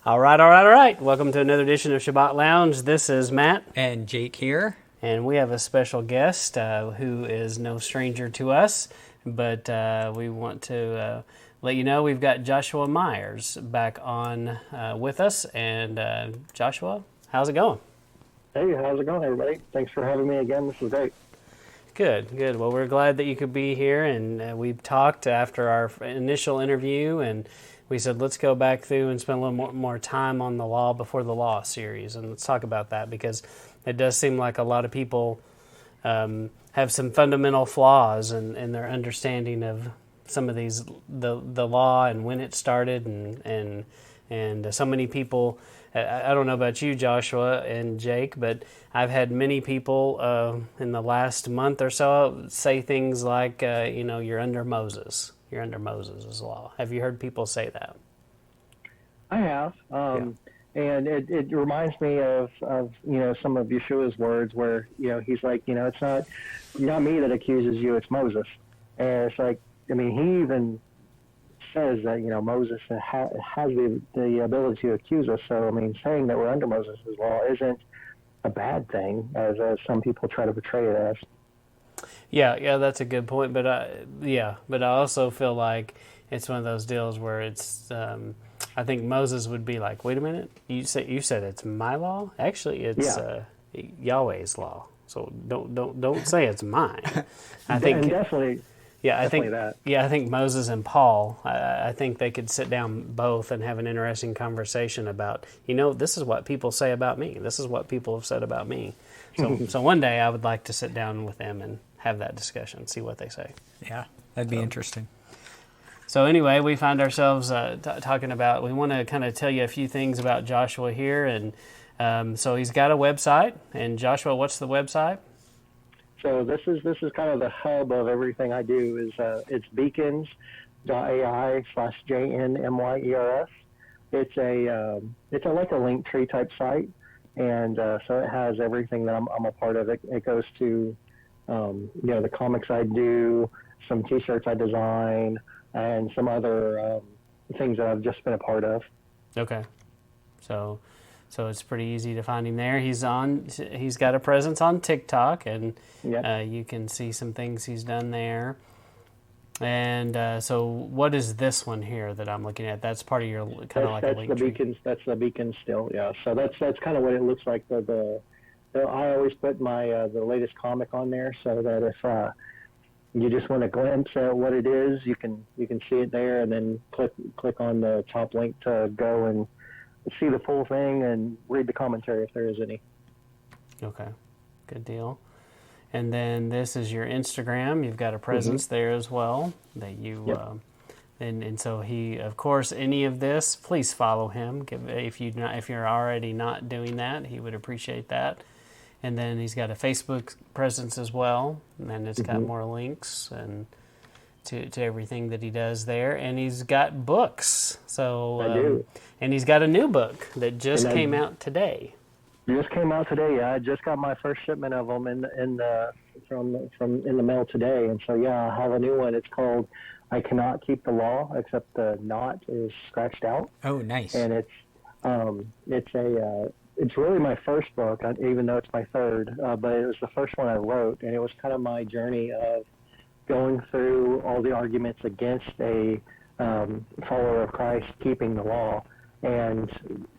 All right. Welcome to another edition of Shabbat Lounge. This is Matt. And Jake here. And we have a special guest who is no stranger to us, but we want to let you know we've got Joshua Myers back on with us. And Joshua, how's it going? Hey, how's it going, everybody? Thanks for having me again. This is great. Good. Well, we're glad that you could be here, and we talked after our initial interview, and we said, let's go back through and spend a little more time on the Law Before the Law series, and let's talk about that, because it does seem like a lot of people have some fundamental flaws in their understanding of some of these, the law and when it started, and so many people. I don't know about you, Joshua and Jake, but I've had many people in the last month or so say things like, you're under Moses. You're under Moses' law. Have you heard people say that? I have. And it reminds me of some of Yeshua's words where, he's like, it's not me that accuses you, it's Moses. And it's like, he even says that, Moses has the ability to accuse us. So, saying that we're under Moses' law isn't a bad thing, as some people try to portray it as. Yeah, that's a good point. But I also feel like it's one of those deals where it's. I think Moses would be like, "Wait a minute, you said it's my law. Actually, it's Yahweh's law. So don't say it's mine." I think definitely. Yeah, I think that. Yeah, I think Moses and Paul. I think they could sit down both and have an interesting conversation about. This is what people say about me. This is what people have said about me. So one day I would like to sit down with them and have that discussion, see what they say. Yeah, that'd be interesting. So anyway, we find ourselves talking about, we want to kind of tell you a few things about Joshua here. And so he's got a website. And Joshua, what's the website? So this is kind of the hub of everything I do. It's beacons.ai/JNMYERS. It's like a link tree type site. And so it has everything that I'm a part of. It goes to the comics I do, some T-shirts I design, and some other things that I've just been a part of. Okay, so it's pretty easy to find him there. He's got a presence on TikTok, and you can see some things he's done there. And so, what is this one here that I'm looking at? That's part of your kind of like a link tree. That's the beacon still, yeah. So that's kind of what it looks like. I always put my the latest comic on there, so that if you just want a glimpse at what it is, you can see it there, and then click on the top link to go and see the full thing and read the commentary if there is any. Okay, good deal. And then this is your Instagram. You've got a presence there as well that you. And so he, of course, any of this, please follow him. If you're already not doing that, he would appreciate that. And then he's got a Facebook presence as well, and it's got more links and to everything that he does there. And he's got books. So I do. And he's got a new book that just came out today. Just came out today. Yeah, I just got my first shipment of them in the mail today, and so I have a new one. It's called "I Cannot Keep the Law," except the "not" is scratched out. Oh, nice. And it's really my first book, even though it's my third. But it was the first one I wrote, and it was kind of my journey of going through all the arguments against a follower of Christ keeping the law, and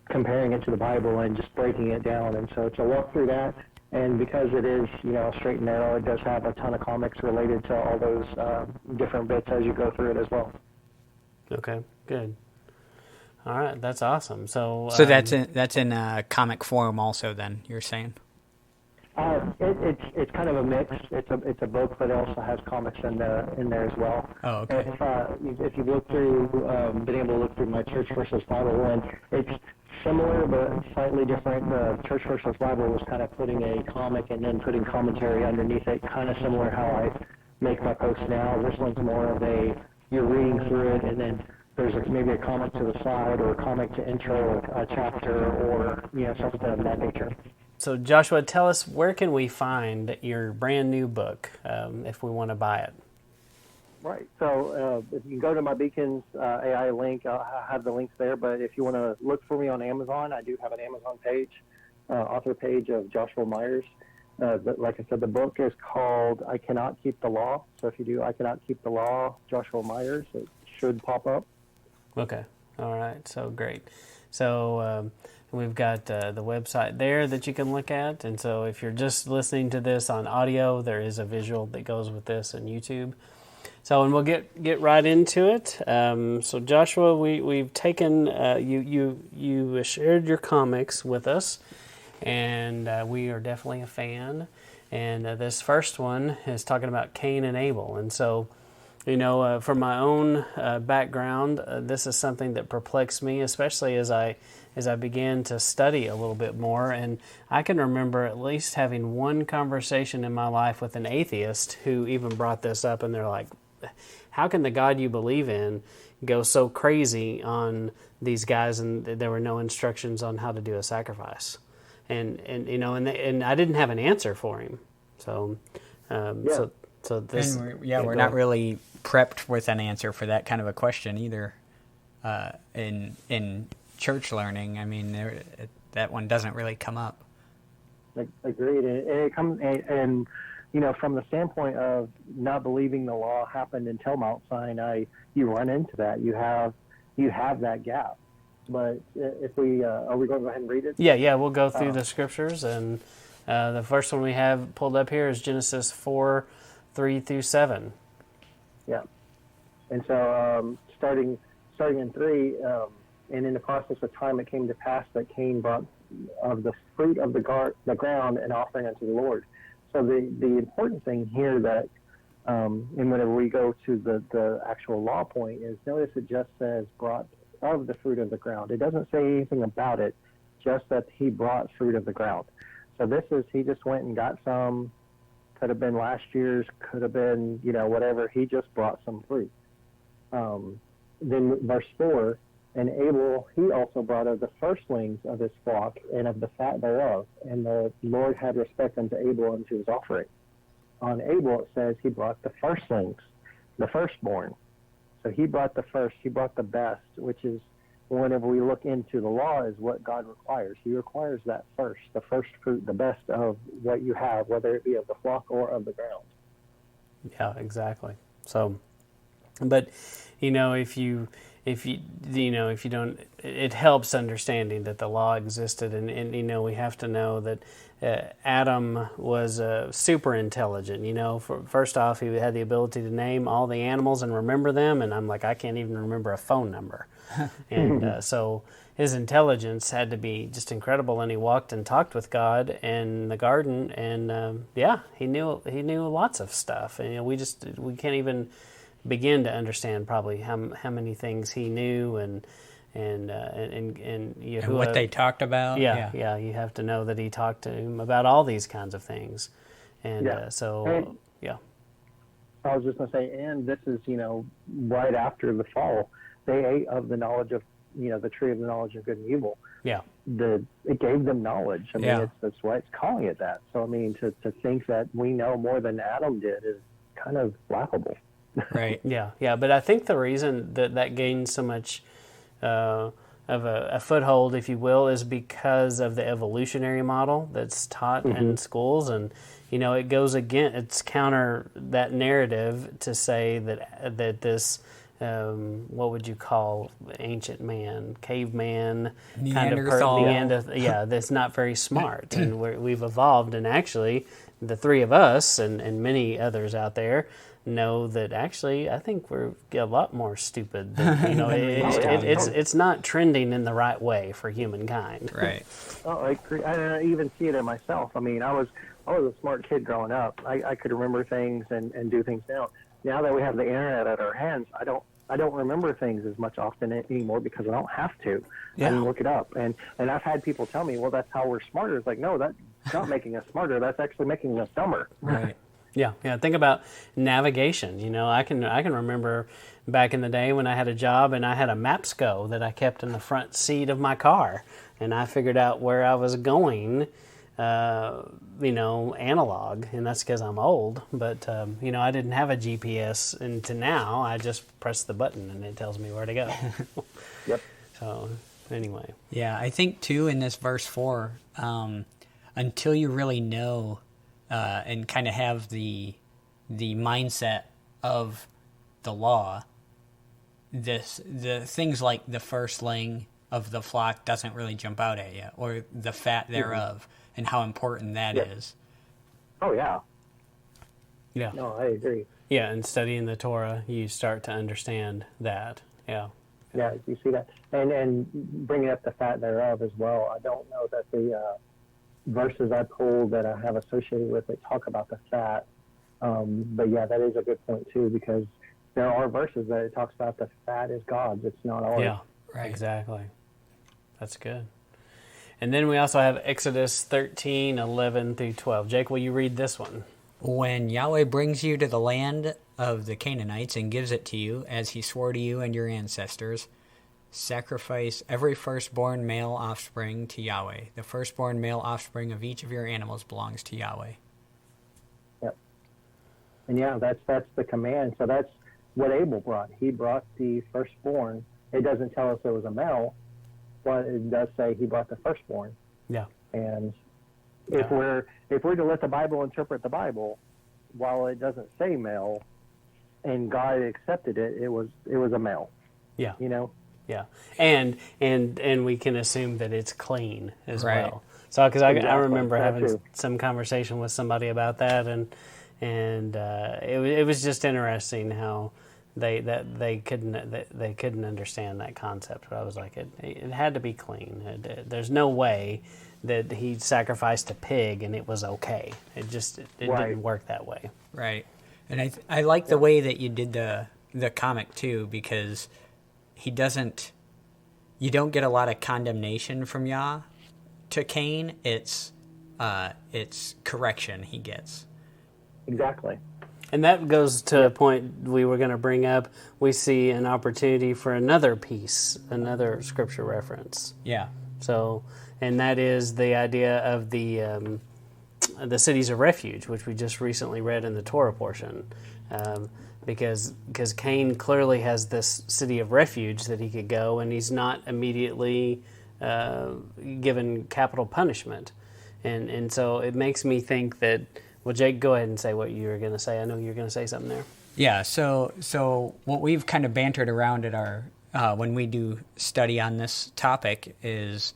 comparing it to the Bible and just breaking it down. And so it's a walk through that. And because it is, straight and narrow, it does have a ton of comics related to all those different bits as you go through it as well. Okay, good. All right, that's awesome. So that's in comic form also. Then you're saying? It's kind of a mix. It's a book, but it also has comics in there as well. Oh, okay. If you look through, been able to look through my Church versus Bible one, it's similar but slightly different. The Church versus Bible was kind of putting a comic and then putting commentary underneath it, kind of similar how I make my posts now. This one's more of you're reading through it, and then there's maybe a comic to the side or a comic to intro a chapter or something of that nature. So Joshua, tell us, where can we find your brand new book if we want to buy it? Right. So if you go to my Beacons AI link, I'll have the links there. But if you want to look for me on Amazon, I do have an Amazon page, author page of Joshua Myers. But like I said, the book is called I Cannot Keep the Law. So if you do I Cannot Keep the Law, Joshua Myers, it should pop up. Okay. All right. So great. So we've got the website there that you can look at. And so if you're just listening to this on audio, there is a visual that goes with this on YouTube. So, and we'll get right into it. So Joshua, we've taken, you shared your comics with us, and we are definitely a fan. And this first one is talking about Cain and Abel. And so, from my own background, this is something that perplexed me, especially as I began to study a little bit more. And I can remember at least having one conversation in my life with an atheist who even brought this up, and they're like, how can the God you believe in go so crazy on these guys, and there were no instructions on how to do a sacrifice? And I didn't have an answer for him. So this, we're not really prepped with an answer for that kind of a question either. In church learning, I mean, that one doesn't really come up. Agreed, and it comes and from the standpoint of not believing the law happened until Mount Sinai, you run into that. You have that gap. But if we are we going to go ahead and read it? Yeah, we'll go through the scriptures, and the first one we have pulled up here is Genesis 4:3-7. Yeah, and so starting in 3, and in the process of time, it came to pass that Cain brought of the fruit of the ground an offering unto the Lord. So the important thing here that, and whenever we go to the actual law point, is notice it just says brought of the fruit of the ground. It doesn't say anything about it, just that he brought fruit of the ground. So this is, he just went and got some, could have been last year's, could have been, whatever. He just brought some fruit. Then verse 4, and Abel, he also brought of the firstlings of his flock and of the fat thereof. And the Lord had respect unto Abel and to his offering. On Abel, it says he brought the firstlings, the firstborn. So he brought the first, he brought the best, which is, whenever we look into the law, is what God requires. He requires that first, the first fruit, the best of what you have, whether it be of the flock or of the ground. Yeah, exactly. So, but if you don't, it helps understanding that the law existed, and we have to know that Adam was super intelligent. First off, he had the ability to name all the animals and remember them, and I'm like, I can't even remember a phone number. And so his intelligence had to be just incredible, and he walked and talked with God in the garden, and he knew lots of stuff, and we can't even begin to understand probably how many things he knew and what they talked about. Yeah, you have to know that he talked to him about all these kinds of things, and I was just going to say, and this is right after the fall, they ate of the knowledge of the tree of the knowledge of good and evil. Yeah, it gave them knowledge. I mean, that's why it's calling it that. So I mean, to think that we know more than Adam did is kind of laughable. Right. Yeah. But I think the reason that gained so much of a foothold, if you will, is because of the evolutionary model that's taught in schools, and it goes it's counter that narrative to say that this what would you call ancient man, caveman kind of person, that's not very smart, and we've evolved, and actually the three of us and many others out there know that actually I think we're a lot more stupid than, it's not trending in the right way for humankind. Right. Oh, I agree. I even see it in myself. I mean, I was a smart kid growing up. I could remember things and do things now. Now that we have the internet at our hands, I don't remember things as much often anymore because I don't have to. I can look it up. And I've had people tell me, well, that's how we're smarter. It's like, no, that's not making us smarter. That's actually making us dumber. Right. Yeah. Think about navigation. I can remember back in the day when I had a job and I had a Mapsco that I kept in the front seat of my car, and I figured out where I was going analog, and that's because I'm old. But I didn't have a GPS until now. I just press the button and it tells me where to go. Yep. So anyway. Yeah, I think too in this verse 4, until you really know and kind of have the mindset of the law, the things like the firstling of the flock doesn't really jump out at you, or the fat thereof, and how important that is. Oh, yeah. Yeah. No, I agree. Yeah, and studying the Torah, you start to understand that. Yeah. Yeah, you see that. And bringing up the fat thereof as well. I don't know that the verses I pulled that I have associated with it talk about the fat. But yeah, that is a good point too, because there are verses that it talks about the fat is God's. It's not ours. Yeah, right. Exactly. That's good. And then we also have Exodus 13:11 through 12. Jake, will you read this one? When Yahweh brings you to the land of the Canaanites and gives it to you, as he swore to you and your ancestors, sacrifice every firstborn male offspring to Yahweh. The firstborn male offspring of each of your animals belongs to Yahweh. Yep. And yeah, that's the command. So that's what Abel brought. He brought the firstborn. It doesn't tell us it was a male, but it does say he brought the firstborn. Yeah. And if we're to let the Bible interpret the Bible, while it doesn't say male, and God accepted it, it was a male. Yeah. Yeah. And we can assume that it's clean as Right. well. So because I Exactly. remember That having too. some conversation with somebody about that, and it was just interesting how they couldn't understand that concept. But I was like, it had to be clean. There's no way that he sacrificed a pig and it was okay. It Right. didn't work that way. Right. And I like the way that you did the comic too, because you don't get a lot of condemnation from Yah to Cain. It's correction he gets. Exactly. And that goes to a point we were going to bring up. We see an opportunity for another another scripture reference. Yeah. So, and that is the idea of the cities of refuge, which we just recently read in the Torah portion, because Cain clearly has this city of refuge that he could go, and he's not immediately given capital punishment, and so it makes me think that. Well, Jake, go ahead and say what you were going to say. I know you were going to say something there. Yeah. So what we've kind of bantered around at our when we do study on this topic is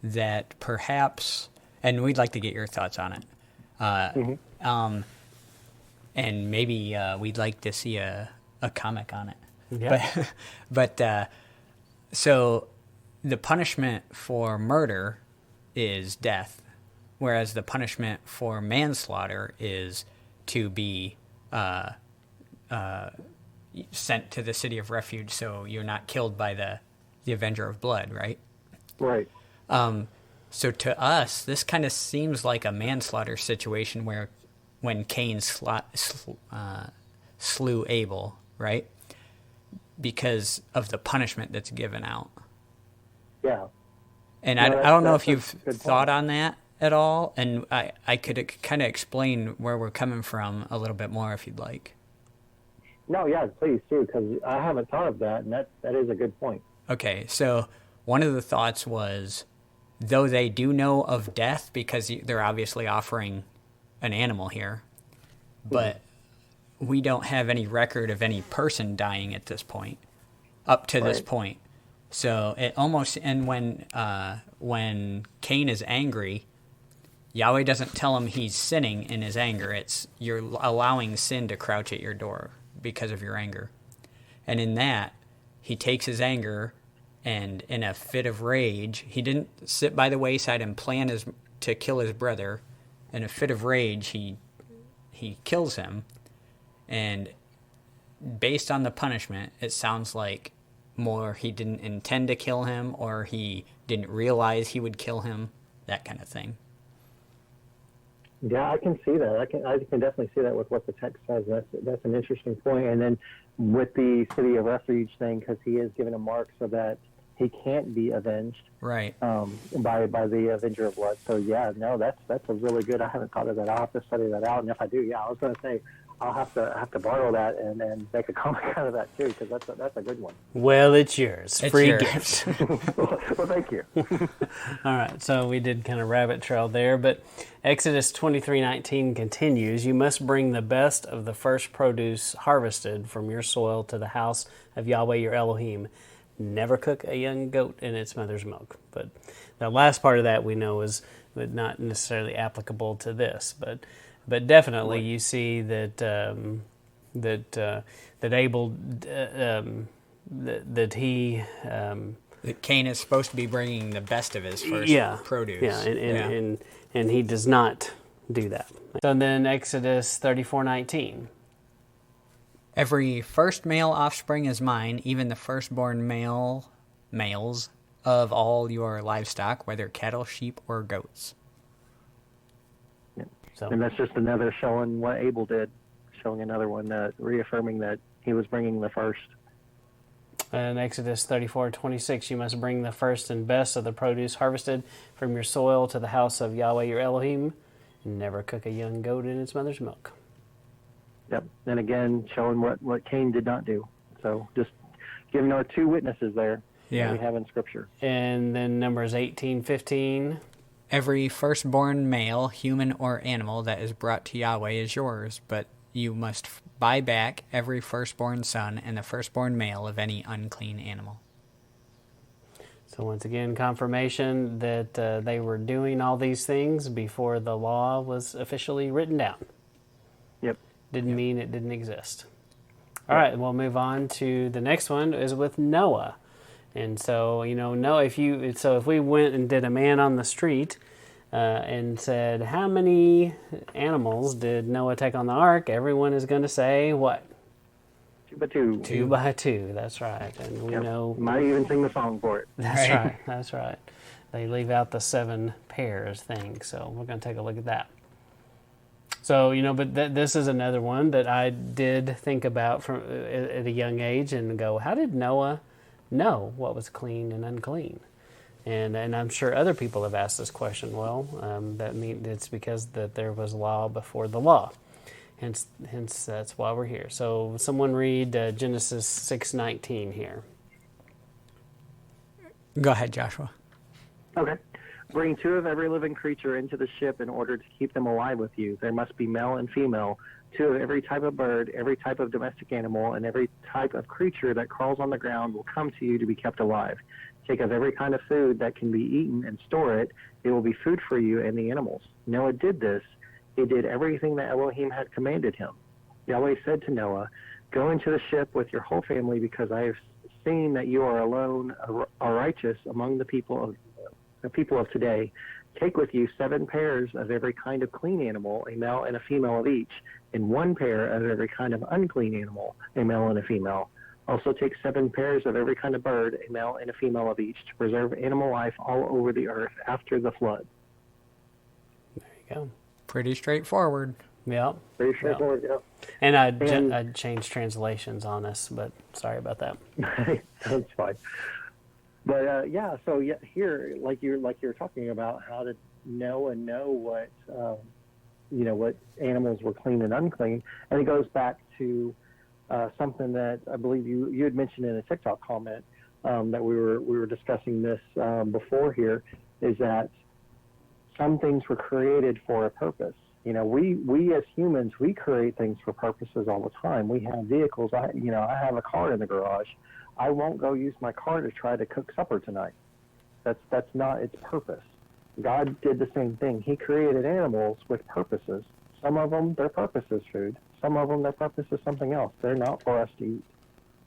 that perhaps, and we'd like to get your thoughts on it. And maybe we'd like to see a comic on it. Yeah. But so the punishment for murder is death, whereas the punishment for manslaughter is to be sent to the city of refuge, so you're not killed by the avenger of blood, right? Right. So to us, this kind of seems like a manslaughter situation when Cain slew Abel, right? Because of the punishment that's given out. Yeah. And No, I don't know that's if you've a good thought point. on that at all, and I could kind of explain where we're coming from a little bit more if you'd like. No, yeah, please do, because I haven't thought of that, and that is a good point. Okay, so one of the thoughts was, though they do know of death because they're obviously offering an animal here, but we don't have any record of any person dying at this point, up to this Right. point. So it almost, and when Cain is angry, Yahweh doesn't tell him he's sinning in his anger. It's you're allowing sin to crouch at your door because of your anger. And in that, he takes his anger and in a fit of rage, he didn't sit by the wayside and plan to kill his brother. In a fit of rage, he kills him. And based on the punishment, it sounds like more he didn't intend to kill him or he didn't realize he would kill him, that kind of thing. Yeah, I can see that. I can definitely see that with what the text says. That's an interesting point. And then with the city of refuge thing, because he is given a mark so that he can't be avenged Right. by the Avenger of Blood. So yeah, no, that's a really good. I haven't thought of that. I'll have to study that out, and if I do, yeah, I was going to say I'll have to borrow that and make a comic out of that too, because that's a good one. Well, it's yours. It's Free yours. gift. Well, thank you. All right, so we did kind of rabbit trail there, but Exodus 23:19 continues. You must bring the best of the first produce harvested from your soil to the house of Yahweh your Elohim. Never cook a young goat in its mother's milk. But the last part of that we know is not necessarily applicable to this, but definitely you see that that Abel that he That Cain is supposed to be bringing the best of his first produce. Yeah, and he does not do that. So then Exodus 34:19. Every first male offspring is mine, even the firstborn males of all your livestock, whether cattle, sheep, or goats. So, And that's just another showing what Abel did, showing another one that reaffirming that he was bringing the first. in Exodus 34:26, you must bring the first and best of the produce harvested from your soil to the house of Yahweh your Elohim, and never cook a young goat in its mother's milk. Yep. And again, showing what Cain did not do. So just giving our two witnesses there that we have in Scripture. And then Numbers 18:15. Every firstborn male, human or animal, that is brought to Yahweh is yours, but you must buy back every firstborn son and the firstborn male of any unclean animal. So once again, confirmation that they were doing all these things before the law was officially written down. Yep. Didn't mean it didn't exist. All right, we'll move on to the next one is with Noah. And so, Noah, if we went and did a man on the street and said, how many animals did Noah take on the ark? Everyone is going to say what? 2 by 2. 2 by 2, that's right. And we know... Might even sing the song for it. That's right. They leave out the 7 pairs thing, so we're going to take a look at that. So, but this is another one that I did think about at a young age and go, how did Noah know what was clean and unclean? And I'm sure other people have asked this question. Well, that means it's because that there was law before the law. Hence that's why we're here. So someone read Genesis 6:19 here. Go ahead, Joshua. Okay. Bring 2 of every living creature into the ship in order to keep them alive with you. There must be male and female, 2 of every type of bird, every type of domestic animal, and every type of creature that crawls on the ground will come to you to be kept alive. Take of every kind of food that can be eaten and store it. It will be food for you and the animals. Noah did this. He did everything that Elohim had commanded him. Yahweh said to Noah, go into the ship with your whole family, because I have seen that you are alone, are righteous among the people of today. Take with you 7 pairs of every kind of clean animal, a male and a female of each, and 1 pair of every kind of unclean animal, a male and a female. Also take 7 pairs of every kind of bird, a male and a female of each, to preserve animal life all over the earth after the flood. There you go. Pretty straightforward. Yeah. Pretty straightforward, yeah. And I'd changed translations on us, but sorry about that. That's fine. But here, like you're talking about, how did Noah know what what animals were clean and unclean? And it goes back to something that I believe you had mentioned in a TikTok comment that we were discussing this before here, is that some things were created for a purpose. We as humans, we create things for purposes all the time. We have vehicles. I have a car in the garage. I won't go use my car to try to cook supper tonight. That's not its purpose. God did the same thing. He created animals with purposes. Some of them, their purpose is food. Some of them, their purpose is something else. They're not for us to eat.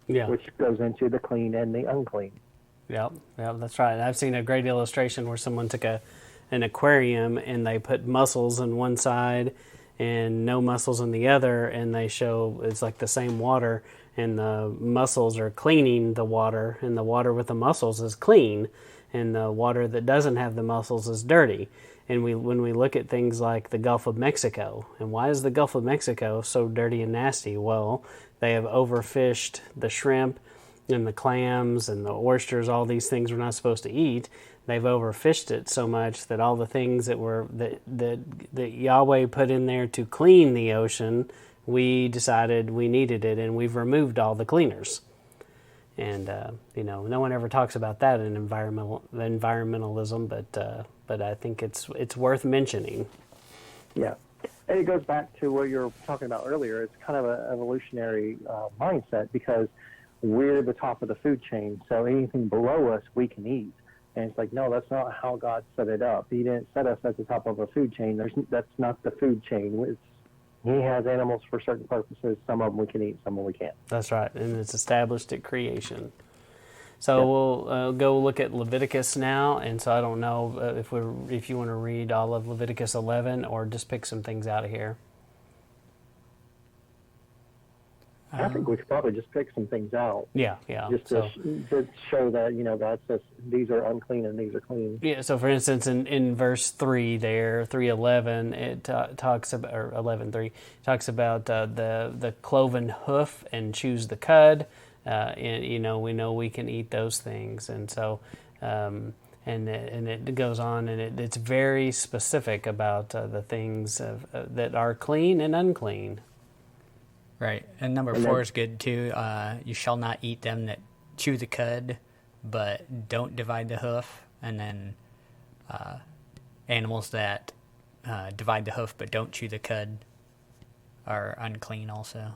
Yeah. Which goes into the clean and the unclean. Yep, that's right. I've seen a great illustration where someone took an aquarium and they put mussels on one side and no mussels on the other, and they show it's like the same water, and the mussels are cleaning the water, and the water with the mussels is clean, and the water that doesn't have the mussels is dirty. And when we look at things like the Gulf of Mexico, and why is the Gulf of Mexico so dirty and nasty? Well, they have overfished the shrimp and the clams and the oysters, all these things we're not supposed to eat. They've overfished it so much that all the things that Yahweh put in there to clean the ocean, we decided we needed it, and we've removed all the cleaners. And no one ever talks about that in environmentalism, but I think it's worth mentioning. Yeah. And it goes back to what you were talking about earlier. It's kind of an evolutionary mindset, because we're the top of the food chain, so anything below us we can eat. And it's like, no, that's not how God set it up. He didn't set us at the top of a food chain. That's not the food chain. He has animals for certain purposes. Some of them we can eat, some of them we can't. That's right, and it's established at creation. So we'll go look at Leviticus now, and so I don't know if you want to read all of Leviticus 11 or just pick some things out of here. I think we could probably just pick some things out. Yeah. Just to show that, God says these are unclean and these are clean. Yeah, so for instance, in verse 3 there, 3:11, it talks about, or 11:3, talks about the cloven hoof and chews the cud. And we know we can eat those things, and so and it goes on, and it's very specific about the things that are clean and unclean. Right, and number 4 is good too. You shall not eat them that chew the cud, but don't divide the hoof. And then animals that divide the hoof but don't chew the cud are unclean also.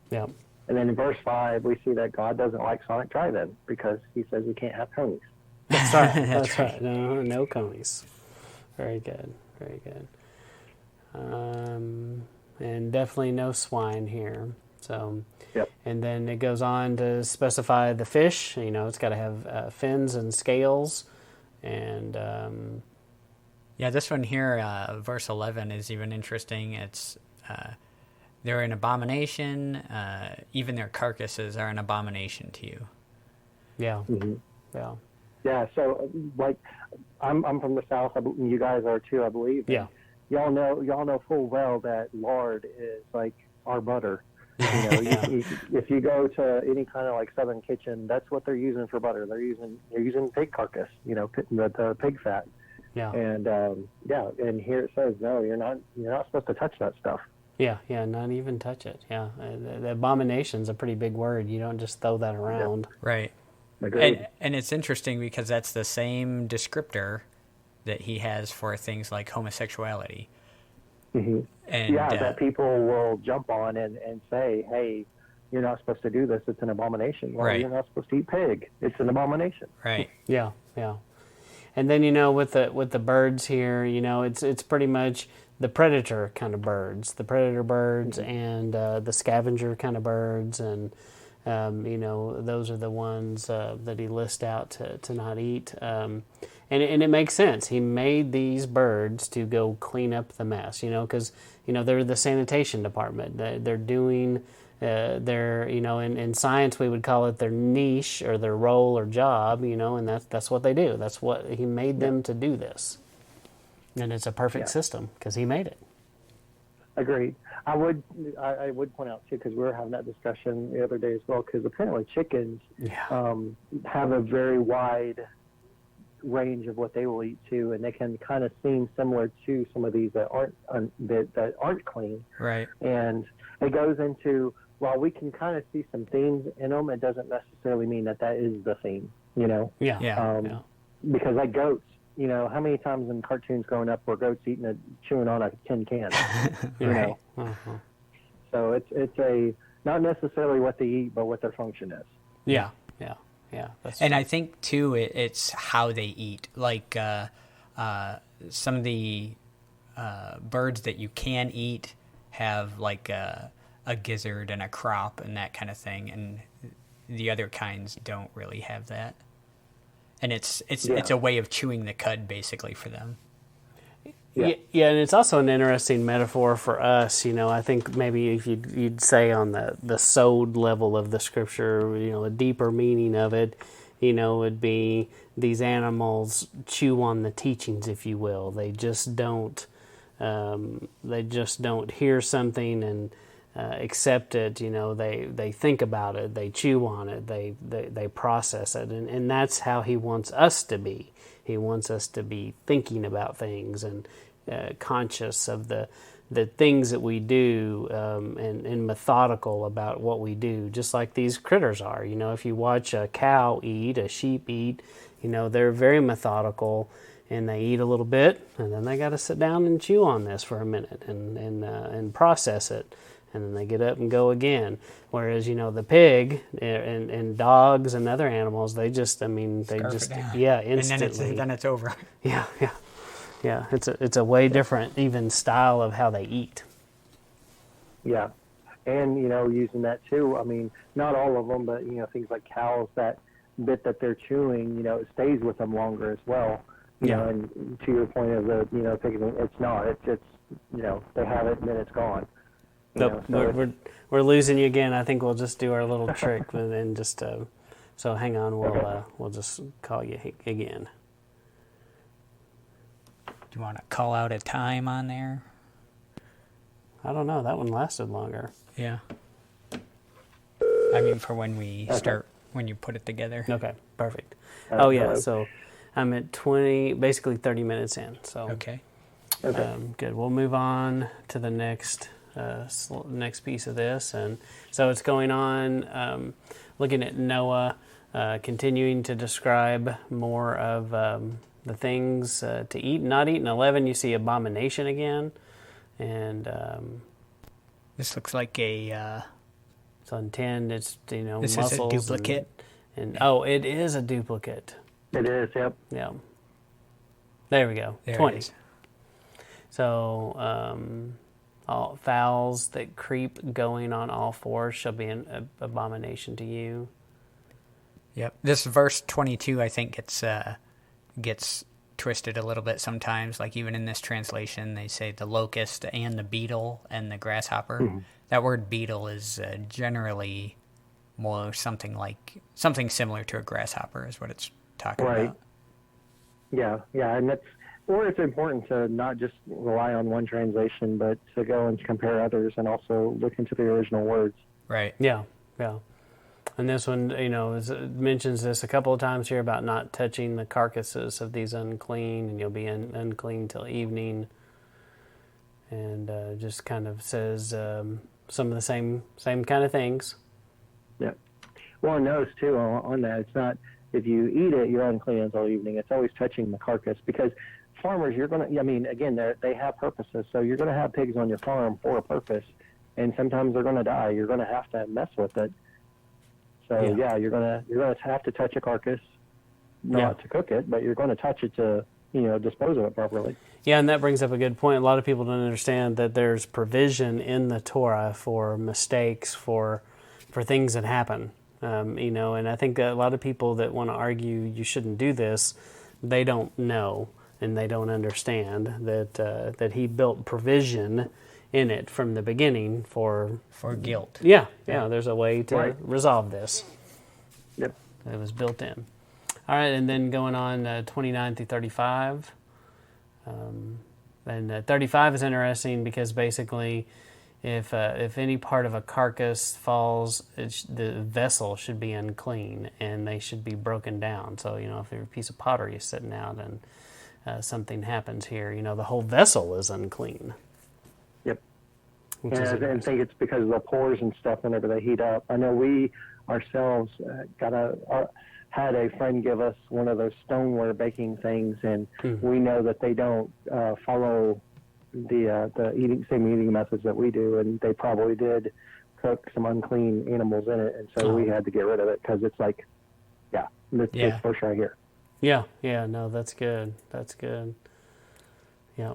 Yeah. And then in verse 5, we see that God doesn't like Sonic Drive-In because he says we can't have conies. That's right. That's right. No conies. Very good. Very good. And definitely no swine here. So, yep. And then it goes on to specify the fish. It's got to have fins and scales. And this one here, verse 11, is even interesting. It's they're an abomination. Even their carcasses are an abomination to you. Yeah. Mm-hmm. Yeah. Yeah. So, like, I'm from the South. You guys are too, I believe. Yeah. Y'all know full well that lard is like our butter. If you go to any kind of like Southern kitchen, that's what they're using for butter. They're using pig carcass. The pig fat. Yeah. And and here it says no, you're not supposed to touch that stuff. Yeah, not even touch it. Yeah, the abomination's a pretty big word. You don't just throw that around. Yeah. Right. And it's interesting because that's the same descriptor that he has for things like homosexuality. Mm-hmm. And that people will jump on and say, hey, you're not supposed to do this. It's an abomination. Well, right. You're not supposed to eat pig. It's an abomination. Right. Yeah. And then, with the birds here, it's pretty much the predator kind of birds, and the scavenger kind of birds, and those are the ones that he lists out to not eat. And it makes sense. He made these birds to go clean up the mess, because they're the sanitation department. They're doing in science we would call it their niche or their role or job, and that's what they do. That's what he made them to do this. And it's a perfect system because he made it. Agreed. I would point out too, because we were having that discussion the other day as well, because apparently chickens have a very wide range of what they will eat too, and they can kind of seem similar to some of these that aren't clean. Right. And it goes into, while we can kind of see some themes in them, it doesn't necessarily mean that is the theme. Yeah. Because like goats. How many times in cartoons growing up were goats chewing on a tin can? Right. Uh-huh. So it's not necessarily what they eat, but what their function is. Yeah. That's and true. I think too, it's how they eat. Like some of the birds that you can eat have like a gizzard and a crop and that kind of thing, and the other kinds don't really have that. And it's a way of chewing the cud, basically, for them. Yeah, and it's also an interesting metaphor for us. I think maybe if you'd say on the sowed level of the scripture, a deeper meaning of it, would be these animals chew on the teachings, if you will. They just don't hear something and accept it. You know, they think about it, they chew on it, they process it, and that's how he wants us to be. He wants us to be thinking about things and conscious of the things that we do, and methodical about what we do, just like these critters are. You know, if you watch a cow eat, a sheep eat, you know, they're very methodical, and they eat a little bit, and then they got to sit down and chew on this for a minute and process it, and then they get up and go again. Whereas, you know, the pig and dogs and other animals, they just, I mean, they Scarf just, it down. yeah, instantly. And then it's over. Yeah, it's a way different even style of how they eat. Yeah. And, you know, using that too, I mean, not all of them, but, you know, things like cows, that bit that they're chewing, you know, it stays with them longer as well. You know, and to your point of the, you know, thinking it's not, it's you know, they have it and then it's gone. Nope, we're losing you again. I think we'll just do our little trick and then just, so hang on, we'll just call you again. Do you want to call out a time on there? I don't know. That one lasted longer. Yeah. I mean, for when we start, when you put it together. Okay, perfect. Oh, yeah, so I'm at basically 30 minutes in. So Okay. Good. We'll move on to the next piece of this. And so it's going on, looking at Noah, continuing to describe more of the things to eat and not eat. In 11, you see abomination again. And this looks like a... so in 10, it's, you know, this muscles. Is a duplicate. And oh, it is a duplicate. It is, yep. Yeah. There we go. There 20. it is. So, all fowls that creep going on all fours shall be an abomination to you. Yep. This verse 22, I think, gets twisted a little bit sometimes. Like even in this translation, they say the locust and the beetle and the grasshopper. Mm-hmm. That word beetle is generally more something similar to a grasshopper is what it's talking about. Yeah, and it's important to not just rely on one translation, but to go and compare others and also look into the original words. Right. Yeah. And this one, you know, it mentions this a couple of times here about not touching the carcasses of these unclean, and you'll be unclean till evening. And just kind of says some of the same kind of things. Yeah. Well, notice too on that, it's not if you eat it, you're unclean until evening. It's always touching the carcass, because farmers, again, they have purposes. So you're going to have pigs on your farm for a purpose, and sometimes they're going to die. You're going to have to mess with it. So you're going to have to touch a carcass, not to cook it, but you're going to touch it to, you know, dispose of it properly. Yeah, and that brings up a good point. A lot of people don't understand that there's provision in the Torah for mistakes, for things that happen. You know, and I think that a lot of people that want to argue you shouldn't do this, they don't know and they don't understand that he built provision in it from the beginning for guilt. Yeah, there's a way to resolve this. Yep. It was built in. All right, and then going on 29 through 35. And 35 is interesting because basically if any part of a carcass falls, the vessel should be unclean and they should be broken down. So, you know, if a piece of pottery is sitting out and something happens here, you know, the whole vessel is unclean. Yep. And I think it's because of the pores and stuff whenever they heat up. I know we ourselves had a friend give us one of those stoneware baking things, and we know that they don't follow the same eating methods that we do, and they probably did cook some unclean animals in it, and so we had to get rid of it because it's like, this fish right here. Yeah, no, that's good. Yeah.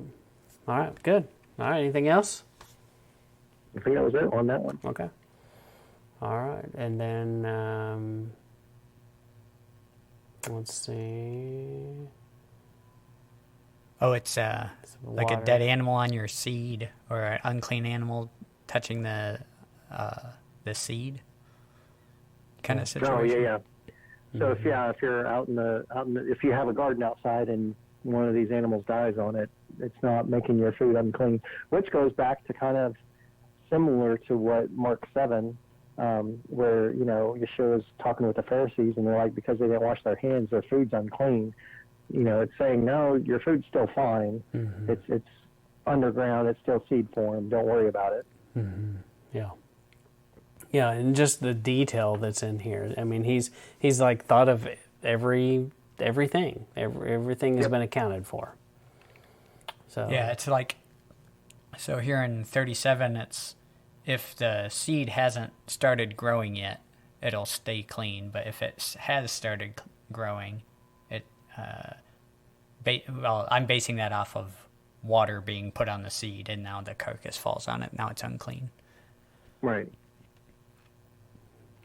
All right, good. All right, anything else? I think that was it on that one. Okay. All right, and then let's see. Oh, it's like a dead animal on your seed, or an unclean animal touching the seed kind of situation. Oh, yeah. So if you're out in the if you have a garden outside and one of these animals dies on it, it's not making your food unclean, which goes back to kind of similar to what Mark 7, where, Yeshua is talking with the Pharisees, and they're like, because they didn't wash their hands, their food's unclean. It's saying, no, your food's still fine. Mm-hmm. It's underground. It's still seed form. Don't worry about it. Mm-hmm. Yeah. Yeah, and just the detail that's in here. I mean, he's like thought of everything. Everything has been accounted for. So yeah, it's like, so here in 37, it's if the seed hasn't started growing yet, it'll stay clean. But if it has started growing, it I'm basing that off of water being put on the seed, and now the carcass falls on it. Now it's unclean. Right.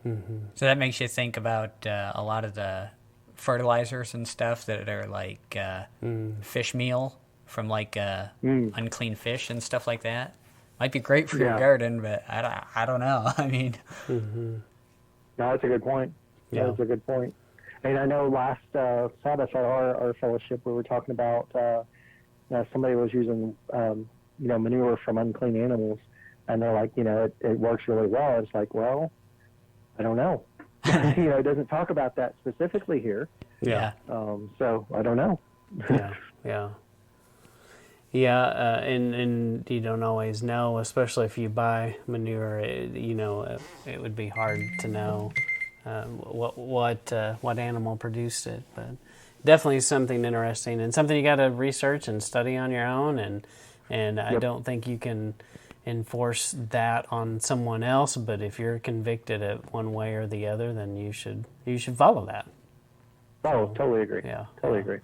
Mm-hmm. So that makes you think about a lot of the fertilizers and stuff that are like fish meal from like unclean fish and stuff like that. Might be great for your garden, but I don't know. I mean, no, that's a good point. Yeah. That's a good point. And I know last Sabbath at our fellowship, we were talking about somebody was using manure from unclean animals, and they're like, it works really well. It's like, well, I don't know. It doesn't talk about that specifically here. Yeah. So I don't know. Yeah, and you don't always know, especially if you buy manure. It would be hard to know what animal produced it, but definitely something interesting and something you got to research and study on your own. And I don't think you can enforce that on someone else, but if you're convicted of one way or the other, then you should follow that. Oh, totally agree. Yeah, totally agree.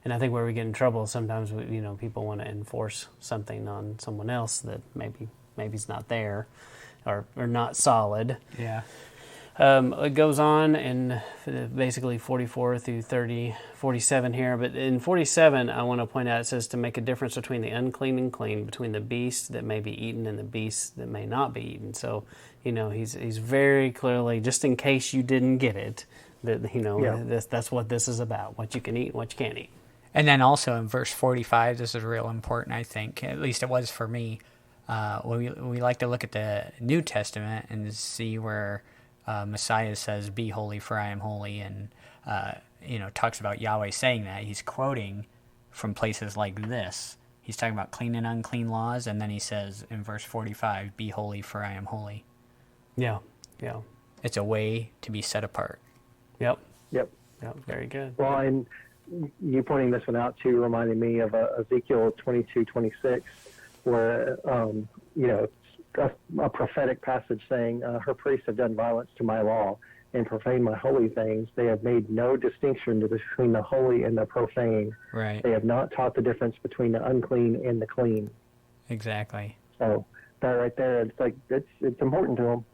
And I think where we get in trouble sometimes, people want to enforce something on someone else that maybe's not there, or not solid. Yeah. It goes on in basically 44 through 47 here. But in 47, I want to point out, it says to make a difference between the unclean and clean, between the beast that may be eaten and the beast that may not be eaten. So, he's very clearly, just in case you didn't get it, that that's what this is about, what you can eat and what you can't eat. And then also in verse 45, this is real important, I think. At least it was for me. We like to look at the New Testament and see where Messiah says, "Be holy, for I am holy," and talks about Yahweh saying that. He's quoting from places like this. He's talking about clean and unclean laws, and then he says in verse 45, "Be holy, for I am holy." Yeah. It's a way to be set apart. Yep. Very good. Well, and you pointing this one out too reminded me of Ezekiel 22:26, where a prophetic passage saying, "Her priests have done violence to my law and profaned my holy things. They have made no distinction between the holy and the profane. Right. They have not taught the difference between the unclean and the clean." Exactly. So that right there, it's like it's important to them.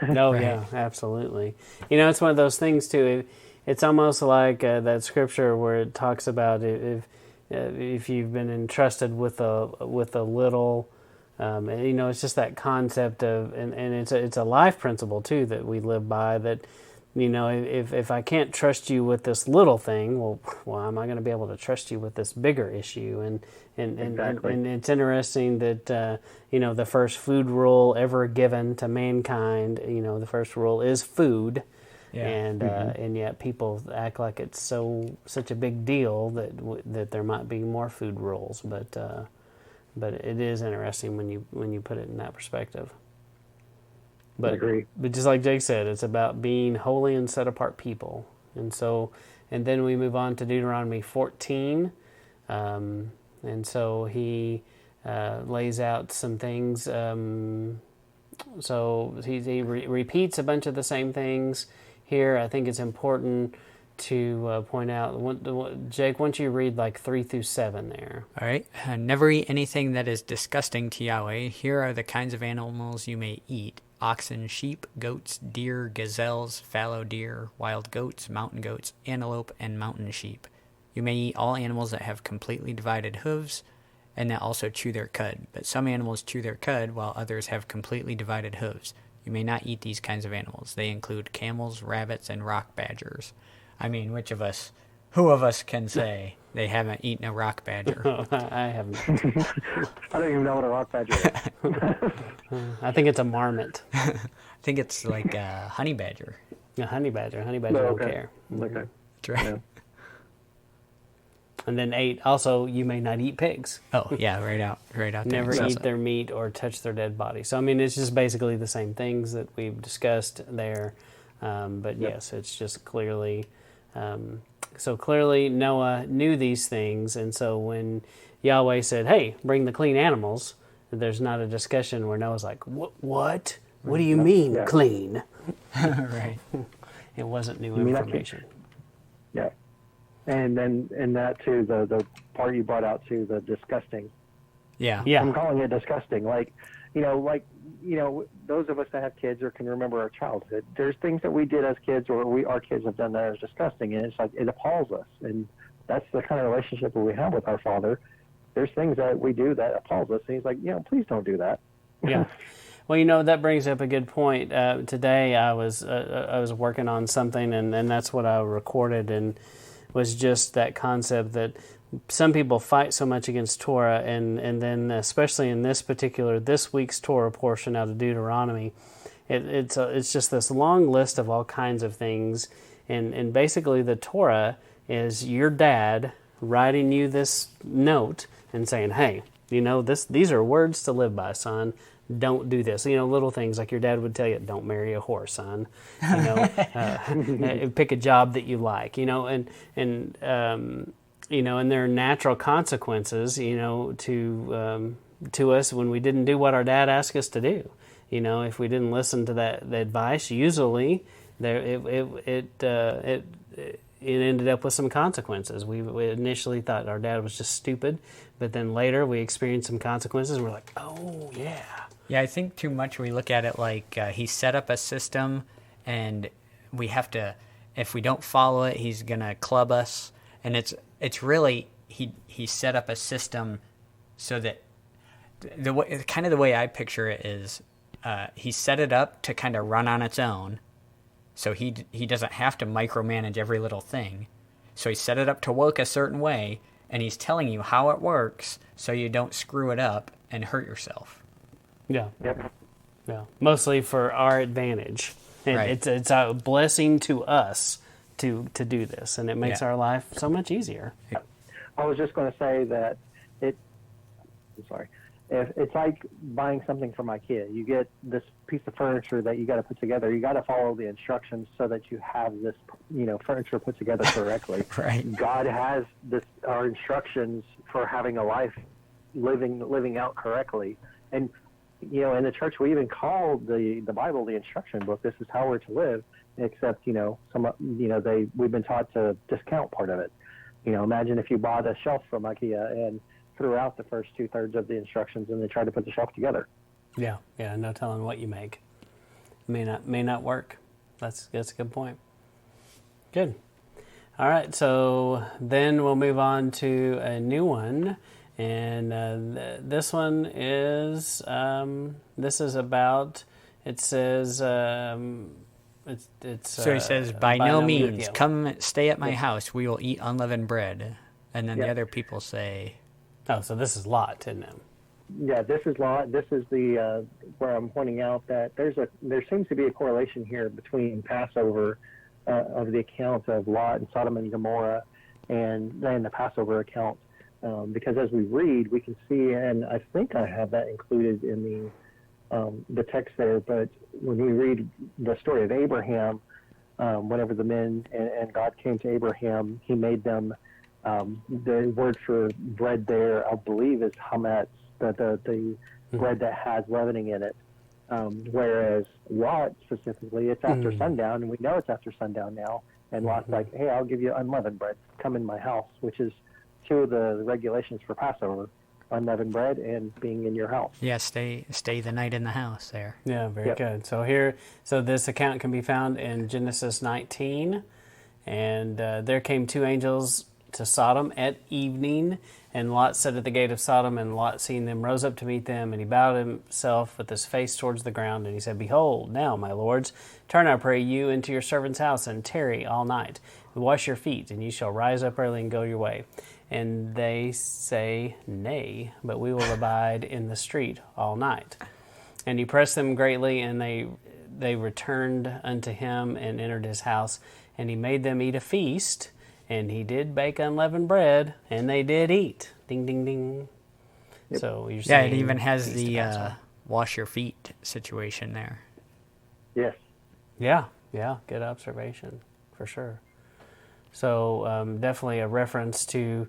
No, Right. yeah, absolutely. It's one of those things too. It's almost like that scripture where it talks about if you've been entrusted with a little. It's just that concept of, and it's a life principle too that we live by. That if I can't trust you with this little thing, well, am I going to be able to trust you with this bigger issue? Exactly. And it's interesting that the first food rule ever given to mankind, the first rule is food. Yeah. And yet people act like it's such a big deal that there might be more food rules, but it is interesting when you put it in that perspective. I agree. But just like Jake said, it's about being holy and set apart people. And then we move on to Deuteronomy 14. And so he lays out some things. So he repeats a bunch of the same things here. I think it's important to point out, Jake, why don't you read like 3 through 7 there? All right. Never eat anything that is disgusting to Yahweh. Here are the kinds of animals you may eat: oxen, sheep, goats, deer, gazelles, fallow deer, wild goats, mountain goats, antelope, and mountain sheep. You may eat all animals that have completely divided hooves and that also chew their cud. But some animals chew their cud while others have completely divided hooves. You may not eat these kinds of animals. They include camels, rabbits, and rock badgers. I mean, which of us Who of us can say they haven't eaten a rock badger? I haven't. I don't even know what a rock badger is. I think it's a marmot. I think it's like a honey badger. A honey badger. Honey badger don't care. Okay. That's right. Yeah. And then 8, also, you may not eat pigs. Oh, yeah, right out there. Never So- eat their meat or touch their dead body. So, I mean, it's just basically the same things that we've discussed there. But yes, it's just clearly... so clearly Noah knew these things. And so when Yahweh said, hey, bring the clean animals, there's not a discussion where Noah's like, what? What do you mean, Yeah. clean? right. It wasn't new mean, I information. Yeah. And then in that too, the part you brought out too, the disgusting. Yeah. Yeah. I'm calling it disgusting. Like those of us that have kids or can remember our childhood, there's things that we did as kids or our kids have done that are disgusting, and it's like it appalls us. And that's the kind of relationship that we have with our Father. There's things that we do that appalls us, and He's like, please don't do that. Yeah. Well, that brings up a good point. Today I was working on something, and that's what I recorded, and was just that concept that some people fight so much against Torah, and then especially in this week's Torah portion out of Deuteronomy, it's just this long list of all kinds of things, and basically the Torah is your dad writing you this note and saying, hey, these are words to live by, son. Don't do this. Little things like your dad would tell you, don't marry a whore, son. Pick a job that you like, and there are natural consequences, to us when we didn't do what our dad asked us to do. If we didn't listen to the advice, usually it ended up with some consequences. We initially thought our dad was just stupid, but then later we experienced some consequences, and we're like, oh, yeah. Yeah, I think too much we look at it like he set up a system, and we have to, if we don't follow it, he's going to club us. And it's really, he set up a system so that, the way I picture it is he set it up to kind of run on its own, so he doesn't have to micromanage every little thing. So he set it up to work a certain way, and he's telling you how it works so you don't screw it up and hurt yourself. Yeah. Yep. Yeah. Mostly for our advantage. And Right. it's a blessing to us to do this, and it makes Yeah. our life so much easier. I was just going to say that it's like buying something for my kid. You get this piece of furniture that you got to put together. You got to follow the instructions so that you have this, furniture put together correctly. Right. God has our instructions for having a life living out correctly. And, in the church, we even call the Bible the instruction book. This is how we're to live, except, we've been taught to discount part of it. Imagine if you bought a shelf from IKEA and threw out the first 2/3 of the instructions and then tried to put the shelf together. Yeah. Yeah. No telling what you make. May not work. That's a good point. Good. All right. So then we'll move on to a new one. And this one is, this is about, it says, it's So he says, by no means, yeah. come stay at my house. We will eat unleavened bread. And then the other people say... Oh, so this is Lot, isn't it? Yeah, this is Lot. This is the where I'm pointing out that there seems to be a correlation here between Passover of the account of Lot and Sodom and Gomorrah and then the Passover account. Because as we read, we can see, and I think I have that included in the text there, but when we read the story of Abraham, whenever the men and God came to Abraham, he made them, the word for bread there, I believe, is hametz, the bread that has leavening in it. Whereas Lot, specifically, it's after sundown, and we know it's after sundown now, and Lot's like, hey, I'll give you unleavened bread. Come in my house, which is two of the regulations for Passover, unleavened bread and being in your house. Yeah, stay the night in the house there. Yeah, very good. So this account can be found in Genesis 19. And there came 2 angels to Sodom at evening, and Lot sat at the gate of Sodom, and Lot, seeing them, rose up to meet them, and he bowed himself with his face towards the ground, and he said, Behold, now, my lords, turn, I pray you, into your servant's house, and tarry all night. wash your feet, and you shall rise up early and go your way. And they say, Nay, but we will abide in the street all night. And he pressed them greatly, and they returned unto him and entered his house. And he made them eat a feast, and he did bake unleavened bread, and they did eat. Ding, ding, ding. Yep. So you're saying it even has the wash your feet situation there. Yes. Yeah, good observation, for sure. So definitely a reference to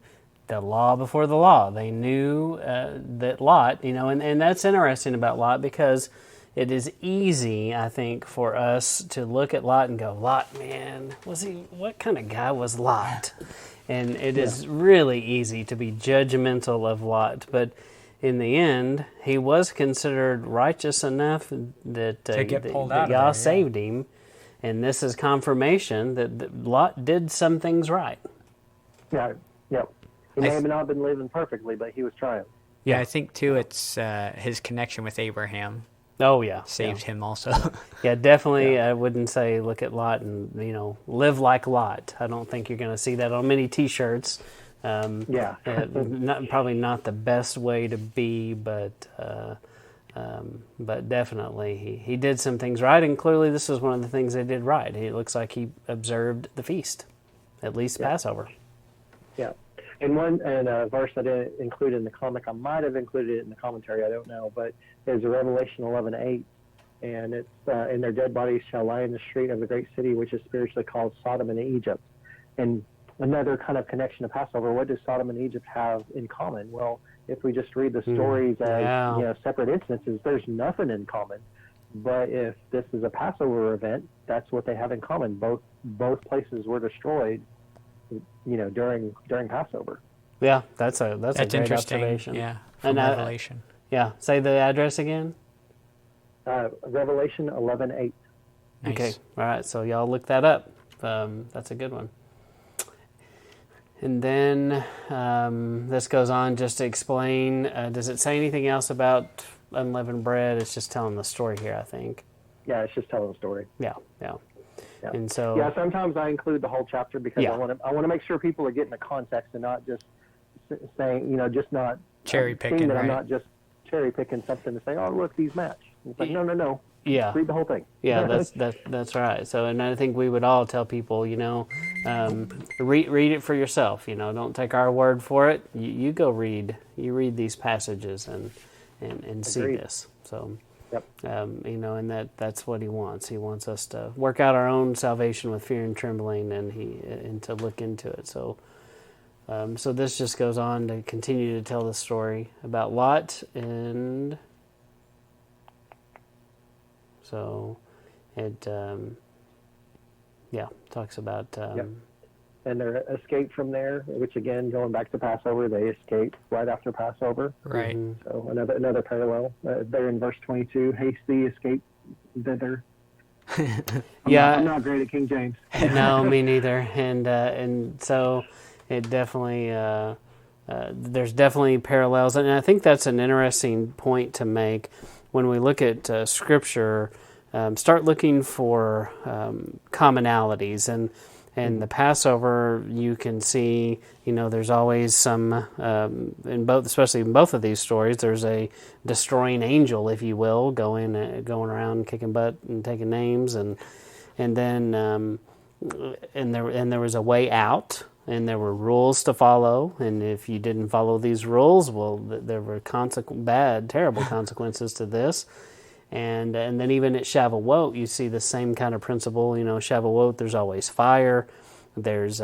the law before the law. They knew that Lot, and that's interesting about Lot, because it is easy, I think, for us to look at Lot and go, Lot, man, what kind of guy was Lot? And it is really easy to be judgmental of Lot, but in the end, he was considered righteous enough that to get pulled that out God of there, saved him. And this is confirmation that Lot did some things right. Yeah. He may have not been living perfectly, but he was trying. Yeah, I think, too, it's his connection with Abraham. Oh, yeah. Saved him also. Yeah, definitely. I wouldn't say look at Lot and, live like Lot. I don't think you're going to see that on many T-shirts. Probably not the best way to be, but definitely he did some things right, and clearly this is one of the things they did right. It looks like he observed the feast, at least Passover. Yeah, and a verse I didn't include in the comic, I might have included it in the commentary, I don't know, but there's a Revelation 11:8, and it's and their dead bodies shall lie in the street of the great city, which is spiritually called Sodom and Egypt. And another kind of connection to Passover, what does Sodom and Egypt have in common? Well, if we just read the stories as separate instances, there's nothing in common. But if this is a Passover event, that's what they have in common. Both places were destroyed, during Passover. Yeah, that's a great interesting. Observation. Yeah, from Revelation. Say the address again. Revelation 11:8. Nice. Okay, all right. So y'all look that up. That's a good one. And then this goes on just to explain, does it say anything else about unleavened bread? It's just telling the story here, I think. Yeah, it's just telling the story. Yeah. And so... Yeah, sometimes I include the whole chapter because I want to make sure people are getting the context and not just saying, just not... Cherry picking, that right? I'm not just cherry picking something to say, oh, look, these match. It's like, no. Yeah. Read the whole thing. Yeah, that's right. So, and I think we would all tell people, read it for yourself. Don't take our word for it. You go read. You read these passages and see this. So, and that's what he wants. He wants us to work out our own salvation with fear and trembling, and to look into it. So, so this just goes on to continue to tell the story about Lot and. So it, talks about... And their escape from there, which again, going back to Passover, they escaped right after Passover. Right. Mm-hmm. So another parallel. There in verse 22, hasty escape thither. I'm not great at King James. No, me neither. And so it definitely... there's definitely parallels. And I think that's an interesting point to make. When we look at Scripture, start looking for commonalities, and the Passover, you can see, there's always some especially in both of these stories, there's a destroying angel, if you will, going around kicking butt and taking names, and then there was a way out. And there were rules to follow, and if you didn't follow these rules, well, there were terrible consequences to this. And then even at Shavuot, you see the same kind of principle. Shavuot, there's always fire. There's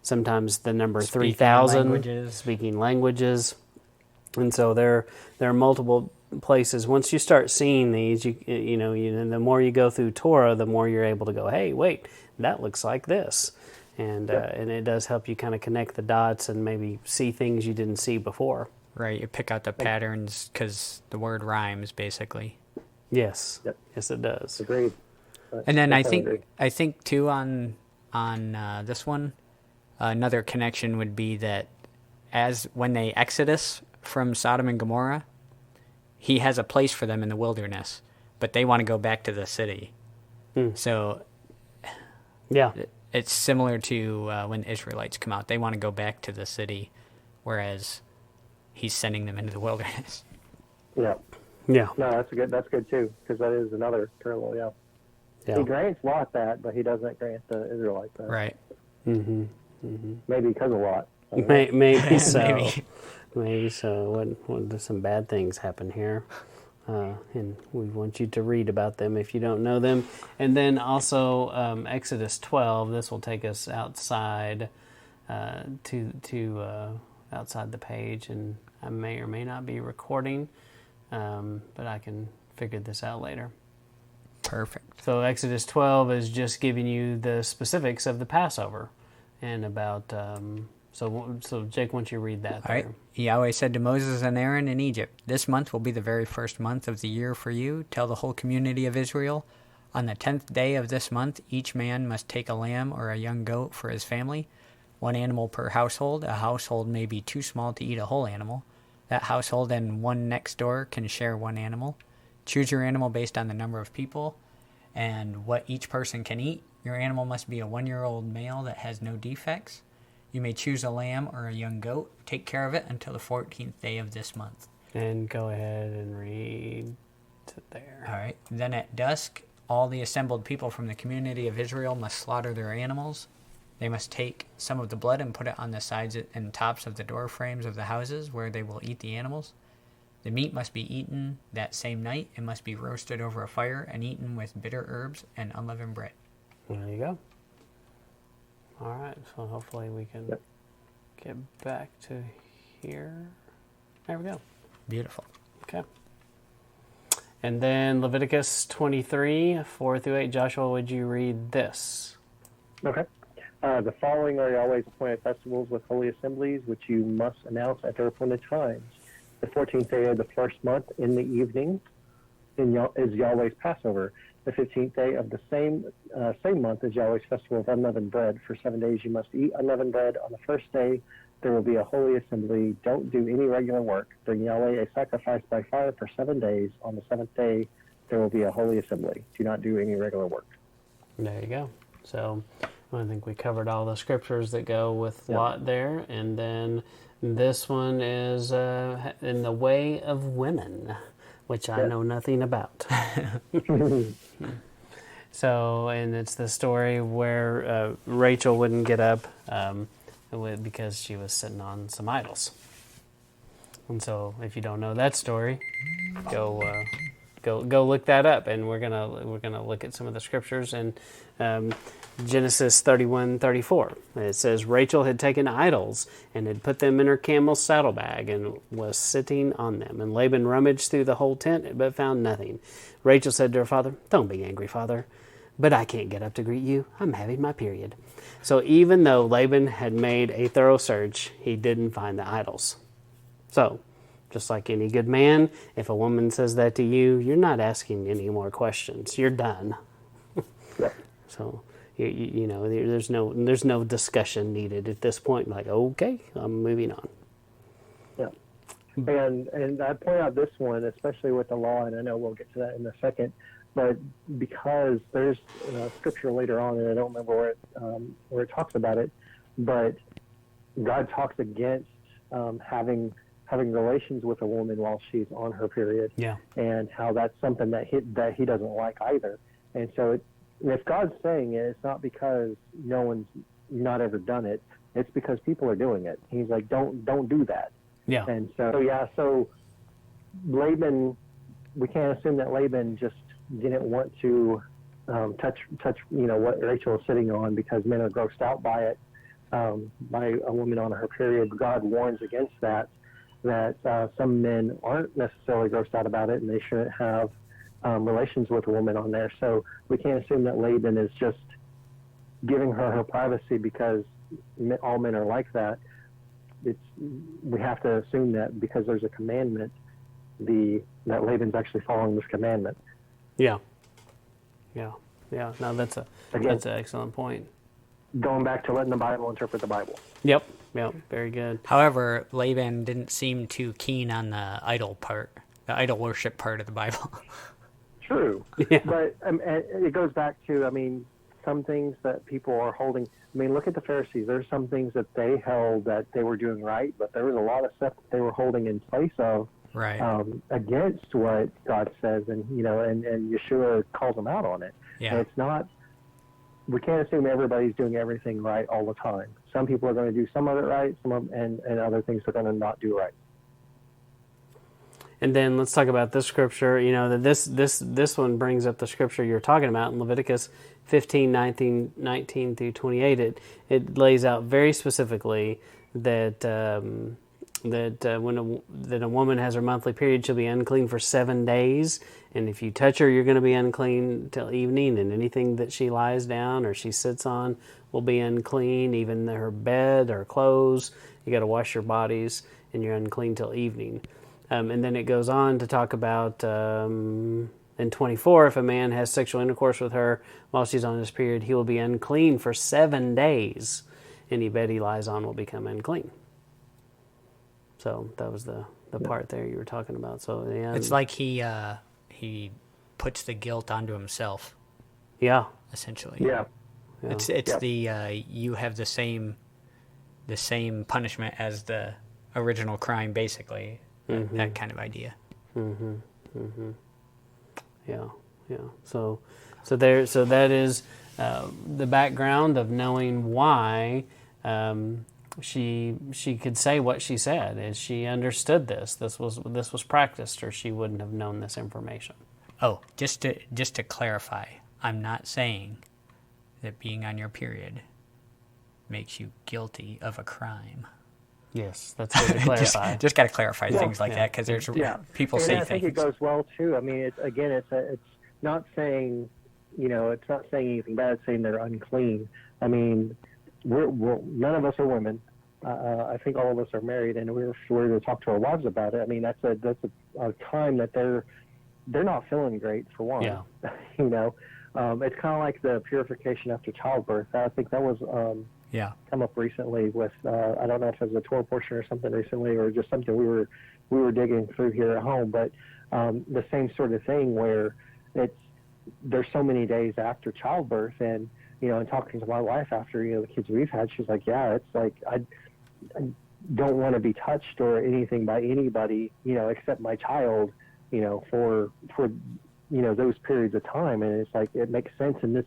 sometimes the number 3,000 speaking languages, and so there are multiple places. Once you start seeing these, the more you go through Torah, the more you're able to go, hey, wait, that looks like this. And it does help you kind of connect the dots and maybe see things you didn't see before. Right, you pick out the patterns because the word rhymes, basically. Yes, yes, it does. Agreed. And then I think too on this one, another connection would be that as when they exodus from Sodom and Gomorrah, he has a place for them in the wilderness, but they want to go back to the city. So. Yeah. It's similar to when the Israelites come out. They want to go back to the city, whereas he's sending them into the wilderness. Yeah. Yeah. No, that's good too, because that is another parallel. Yeah. Yeah. He grants Lot that, but he doesn't grant the Israelites that. Right. Mm-hmm. Mm-hmm. Maybe because of Lot. I don't know. Maybe so. Maybe. Maybe so. What some bad things happen here. And we want you to read about them if you don't know them. And then also Exodus 12. This will take us outside to outside the page, and I may or may not be recording, but I can figure this out later. Perfect. So Exodus 12 is just giving you the specifics of the Passover, and about. So Jake, why don't you read that? All right. Yahweh said to Moses and Aaron in Egypt, "This month will be the very first month of the year for you. Tell the whole community of Israel, on the 10th day of this month, each man must take a lamb or a young goat for his family, one animal per household. A household may be too small to eat a whole animal. That household and one next door can share one animal. Choose your animal based on the number of people and what each person can eat. Your animal must be a 1-year-old male that has no defects. You may choose a lamb or a young goat. Take care of it until the 14th day of this month." And go ahead and read to there. All right. Then at dusk, all the assembled people from the community of Israel must slaughter their animals. They must take some of the blood and put it on the sides and tops of the door frames of the houses where they will eat the animals. The meat must be eaten that same night. It must be roasted over a fire and eaten with bitter herbs and unleavened bread. There you go. All right, so hopefully we can get back to here. There we go. Beautiful. Okay. And then Leviticus 23, 4 through 8. Joshua, would you read this? Okay. The following are Yahweh's appointed festivals with holy assemblies, which you must announce at their appointed times. The 14th day of the first month in the evening is Yahweh's Passover. The 15th day of the same month is Yahweh's festival of unleavened bread. For 7 days you must eat unleavened bread. On the first day there will be a holy assembly. Don't do any regular work. Bring Yahweh a sacrifice by fire for 7 days. On the 7th day there will be a holy assembly. Do not do any regular work. There you go. So I think we covered all the scriptures that go with Lot there. And then this one is in the way of women, which I know nothing about. So, and it's the story where Rachel wouldn't get up because she was sitting on some idols. And so, if you don't know that story, go look that up. And we're gonna look at some of the scriptures and Genesis 31:34. It says Rachel had taken idols and had put them in her camel's saddlebag and was sitting on them. And Laban rummaged through the whole tent but found nothing. Rachel said to her father, "Don't be angry, father, but I can't get up to greet you. I'm having my period." So even though Laban had made a thorough search, he didn't find the idols. So, just like any good man, if a woman says that to you, you're not asking any more questions. You're done. So, you know, there's no discussion needed at this point. Like, okay, I'm moving on. Yeah. And I point out this one, especially with the law, and I know we'll get to that in a second, but because there's scripture later on, and I don't remember where it talks about it, but God talks against having relations with a woman while she's on her period, and how that's something that he doesn't like either. And so if God's saying it, it's not because no one's not ever done it. It's because people are doing it. He's like, don't do that. Yeah. And so Laban, we can't assume that Laban just didn't want to touch what Rachel is sitting on because men are grossed out by it, by a woman on her period. God warns against that some men aren't necessarily grossed out about it and they shouldn't have relations with a woman on there. So we can't assume that Laban is just giving her privacy because all men are like that. We have to assume that because there's a commandment, that Laban's actually following this commandment. Yeah. No, that's an excellent point. Going back to letting the Bible interpret the Bible. Yep, very good. However, Laban didn't seem too keen on the idol worship part of the Bible. True. Yeah. But it goes back to, some things that people are holding. I mean, look at the Pharisees. There's some things that they held that they were doing right, but there was a lot of stuff that they were holding in place of against what God says, and and Yeshua calls them out on it. Yeah. And it's not. We can't assume everybody's doing everything right all the time. Some people are going to do some of it right, and other things are going to not do right. And then let's talk about this scripture. That this one brings up the scripture you're talking about in Leviticus 15:19 through 28. It lays out very specifically that when a woman has her monthly period, she'll be unclean for 7 days, and if you touch her, you're going to be unclean till evening. And anything that she lies down or she sits on will be unclean. Even her bed or clothes, you got to wash your bodies, and you're unclean till evening. And then it goes on to talk about in 24, if a man has sexual intercourse with her while she's on his period, he will be unclean for 7 days. Any bed he lies on will become unclean. So that was the part there you were talking about. So yeah, it's like he puts the guilt onto himself. Yeah, essentially. Yeah, it's the you have the same punishment as the original crime, basically. That kind of idea. Yeah. So that is the background of knowing why she could say what she said. Is she understood this? This was practiced, or she wouldn't have known this information. Oh, just to clarify, I'm not saying that being on your period makes you guilty of a crime. Yes, that's good to clarify. just got to clarify things like that, because there's people and say I think things. it goes well too. I mean, it's not saying, it's not saying anything bad. It's saying they're unclean. I mean, we're none of us are women. I think all of us are married, and we're to talk to our wives about it. I mean, that's a time that they're not feeling great, for one. Yeah. It's kind of like the purification after childbirth. I think that was come up recently with I don't know if it was a Torah portion or something recently, or just something we were digging through here at home. But the same sort of thing where there's so many days after childbirth, and and talking to my wife after the kids we've had, she's like, yeah, it's like I don't want to be touched or anything by anybody, except my child, for those periods of time. And it's like, it makes sense. And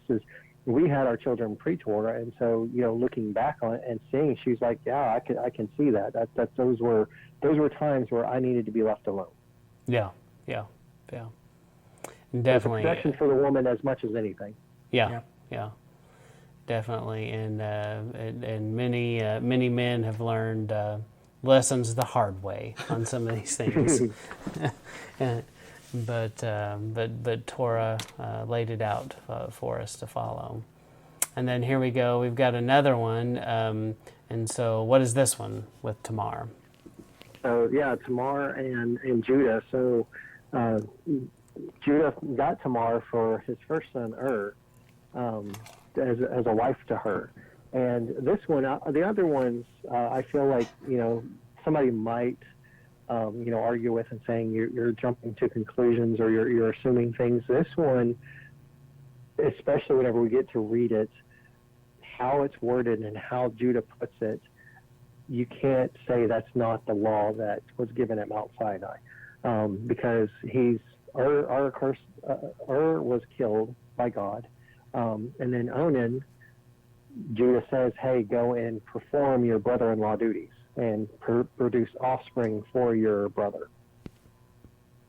we had our children pre-Torah, and so looking back on it and seeing, she's like, yeah, I can see that those were times where I needed to be left alone. Yeah, definitely. It's protection for the woman as much as anything. Yeah. Definitely, and many men have learned lessons the hard way on some of these things. But Torah laid it out for us to follow. And then here we go. We've got another one. And so, what is this one with Tamar? So Tamar and Judah. So Judah got Tamar for his first son as a wife to her. And this one, the other ones, I feel like somebody might argue with and saying you're jumping to conclusions, or you're assuming things. This one, especially whenever we get to read it, how it's worded and how Judah puts it, you can't say that's not the law that was given at Mount Sinai, because Ur was killed by God, and then Onan, Judah says, hey, go and perform your brother-in-law duties and produce offspring for your brother.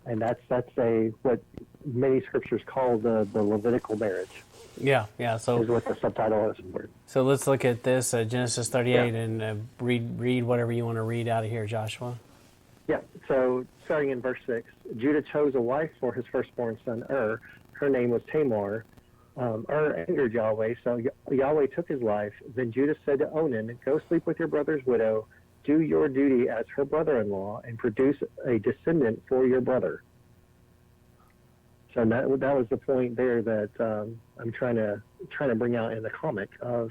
And that's what many scriptures call the Levitical marriage. Yeah. So is what the subtitle is for. So let's look at this Genesis 38 and read whatever you want to read out of here, Joshua. Yeah. So starting in verse 6, Judah chose a wife for his firstborn son Ur. Her name was Tamar. Ur angered Yahweh, so Yahweh took his life. Then Judah said to Onan, go sleep with your brother's widow, do your duty as her brother-in-law, and produce a descendant for your brother. So that was the point there that I'm trying to bring out in the comic of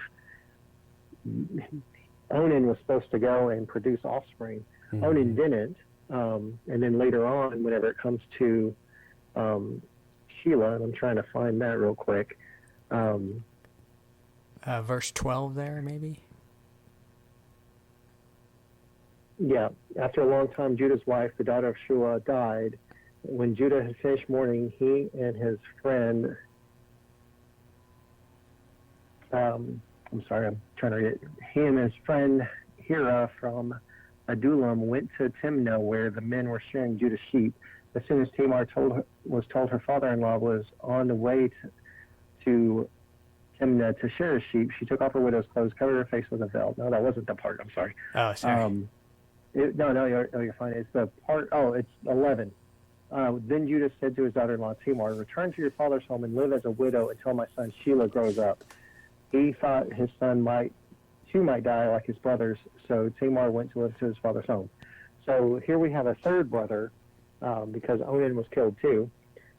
Onan was supposed to go and produce offspring. Mm-hmm. Onan didn't, and then later on, whenever it comes to Sheila, and I'm trying to find that real quick. verse 12 there, maybe? Yeah. After a long time, Judah's wife, the daughter of Shua, died. When Judah had finished mourning, he and his friend, I'm trying to read it. He and his friend Hira from Adullam went to Timnah, where the men were shearing Judah's sheep. As soon as Tamar was told her father-in-law was on the way to Timnah to shear his sheep, she took off her widow's clothes, covered her face with a veil. No, that wasn't the part. I'm sorry. Oh, sorry. You're fine. It's the part. Oh, it's 11. Then Judah said to his daughter-in-law Tamar, "Return to your father's home and live as a widow until my son Shelah grows up." He thought his son might die like his brothers, so Tamar went to live to his father's home. So here we have a third brother, because Onan was killed too,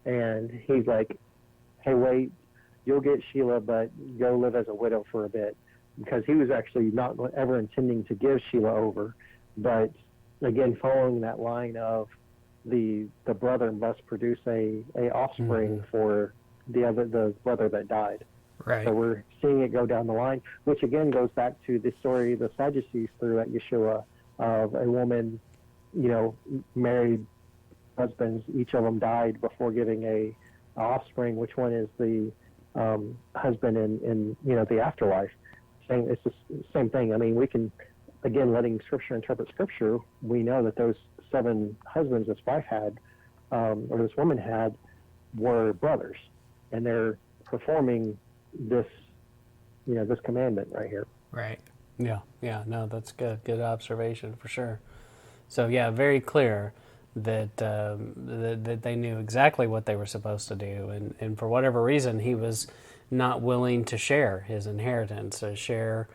and he's like, "Hey, wait, you'll get Shelah, but go live as a widow for a bit," because he was actually not ever intending to give Shelah over, but again, following that line of the brother must produce a offspring for the brother that died. Right. So we're seeing it go down the line, which again goes back to the story the Sadducees threw at Yeshua of a woman, married husbands. Each of them died before giving a offspring. Which one is the husband in the afterlife? It's the same thing. I mean, we can, again, letting Scripture interpret Scripture, we know that those 7 husbands this wife had, or this woman had, were brothers, and they're performing this commandment right here. Right. Yeah. No, that's good. Good observation for sure. So yeah, very clear that that they knew exactly what they were supposed to do, and for whatever reason, he was not willing to share his inheritance, to share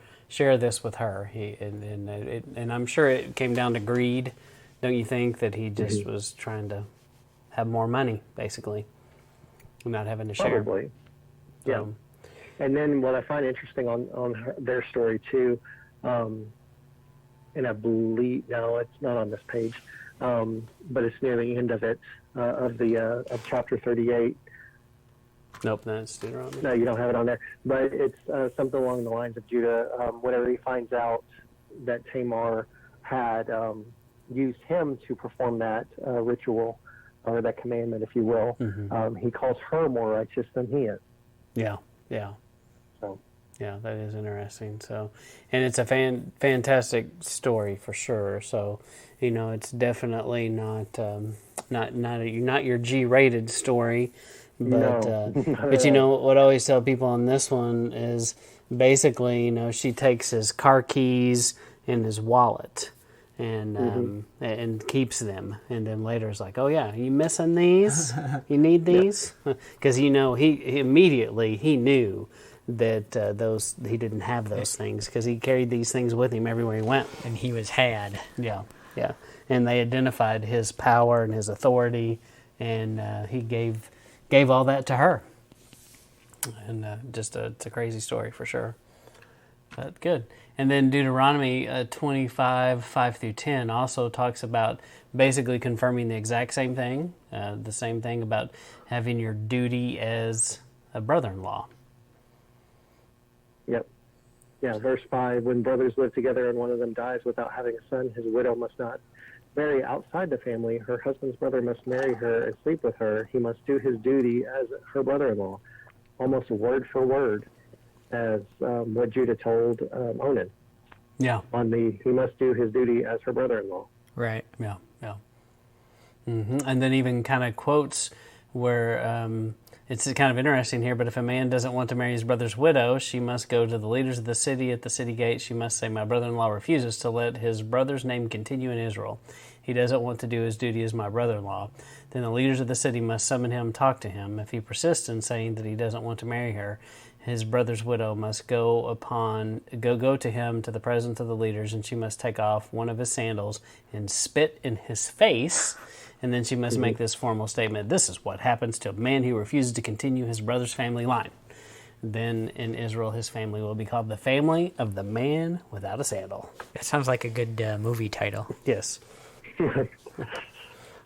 this with her. And I'm sure it came down to greed. Don't you think that he just was trying to have more money, basically, and not having to share? Probably. Yeah. And then what I find interesting on their story too, and I believe, no, it's not on this page, but it's near the end of it, of chapter 38. Nope, that's Deuteronomy. No, you don't have it on there. But it's something along the lines of Judah, whenever he finds out that Tamar had used him to perform that ritual, or that commandment, if you will, he calls her more righteous than he is. Yeah. So. Yeah, that is interesting. So, and it's a fantastic story for sure. So, it's definitely not your G-rated story, but No. but what I always tell people on this one is basically, she takes his car keys and his wallet, and keeps them, and then later is like, "Oh yeah, you missing these? You need these?" Because he immediately knew that he didn't have those things, because he carried these things with him everywhere he went, And he was had. Yeah, and they identified his power and his authority, and he gave all that to her, and it's a crazy story for sure. But good. And then Deuteronomy 25, 5 through 10 also talks about basically confirming the exact same thing, the same thing about having your duty as a brother-in-law. Yep. Yeah, verse 5, when brothers live together and one of them dies without having a son, his widow must not marry outside the family. Her husband's brother must marry her and sleep with her. He must do his duty as her brother-in-law, almost word for word, as what Judah told Onan. Yeah. He must do his duty as her brother-in-law. Right. Yeah. And then even kind of quotes where it's kind of interesting here, but if a man doesn't want to marry his brother's widow, she must go to the leaders of the city at the city gate. She must say, "My brother-in-law refuses to let his brother's name continue in Israel. He doesn't want to do his duty as my brother-in-law." Then the leaders of the city must summon him, talk to him. If he persists in saying that he doesn't want to marry her, his brother's widow must go to him to the presence of the leaders, and she must take off one of his sandals and spit in his face, and then she must make this formal statement: "This is what happens to a man who refuses to continue his brother's family line. Then in Israel his family will be called the family of the man without a sandal." That sounds like a good movie title. Yes.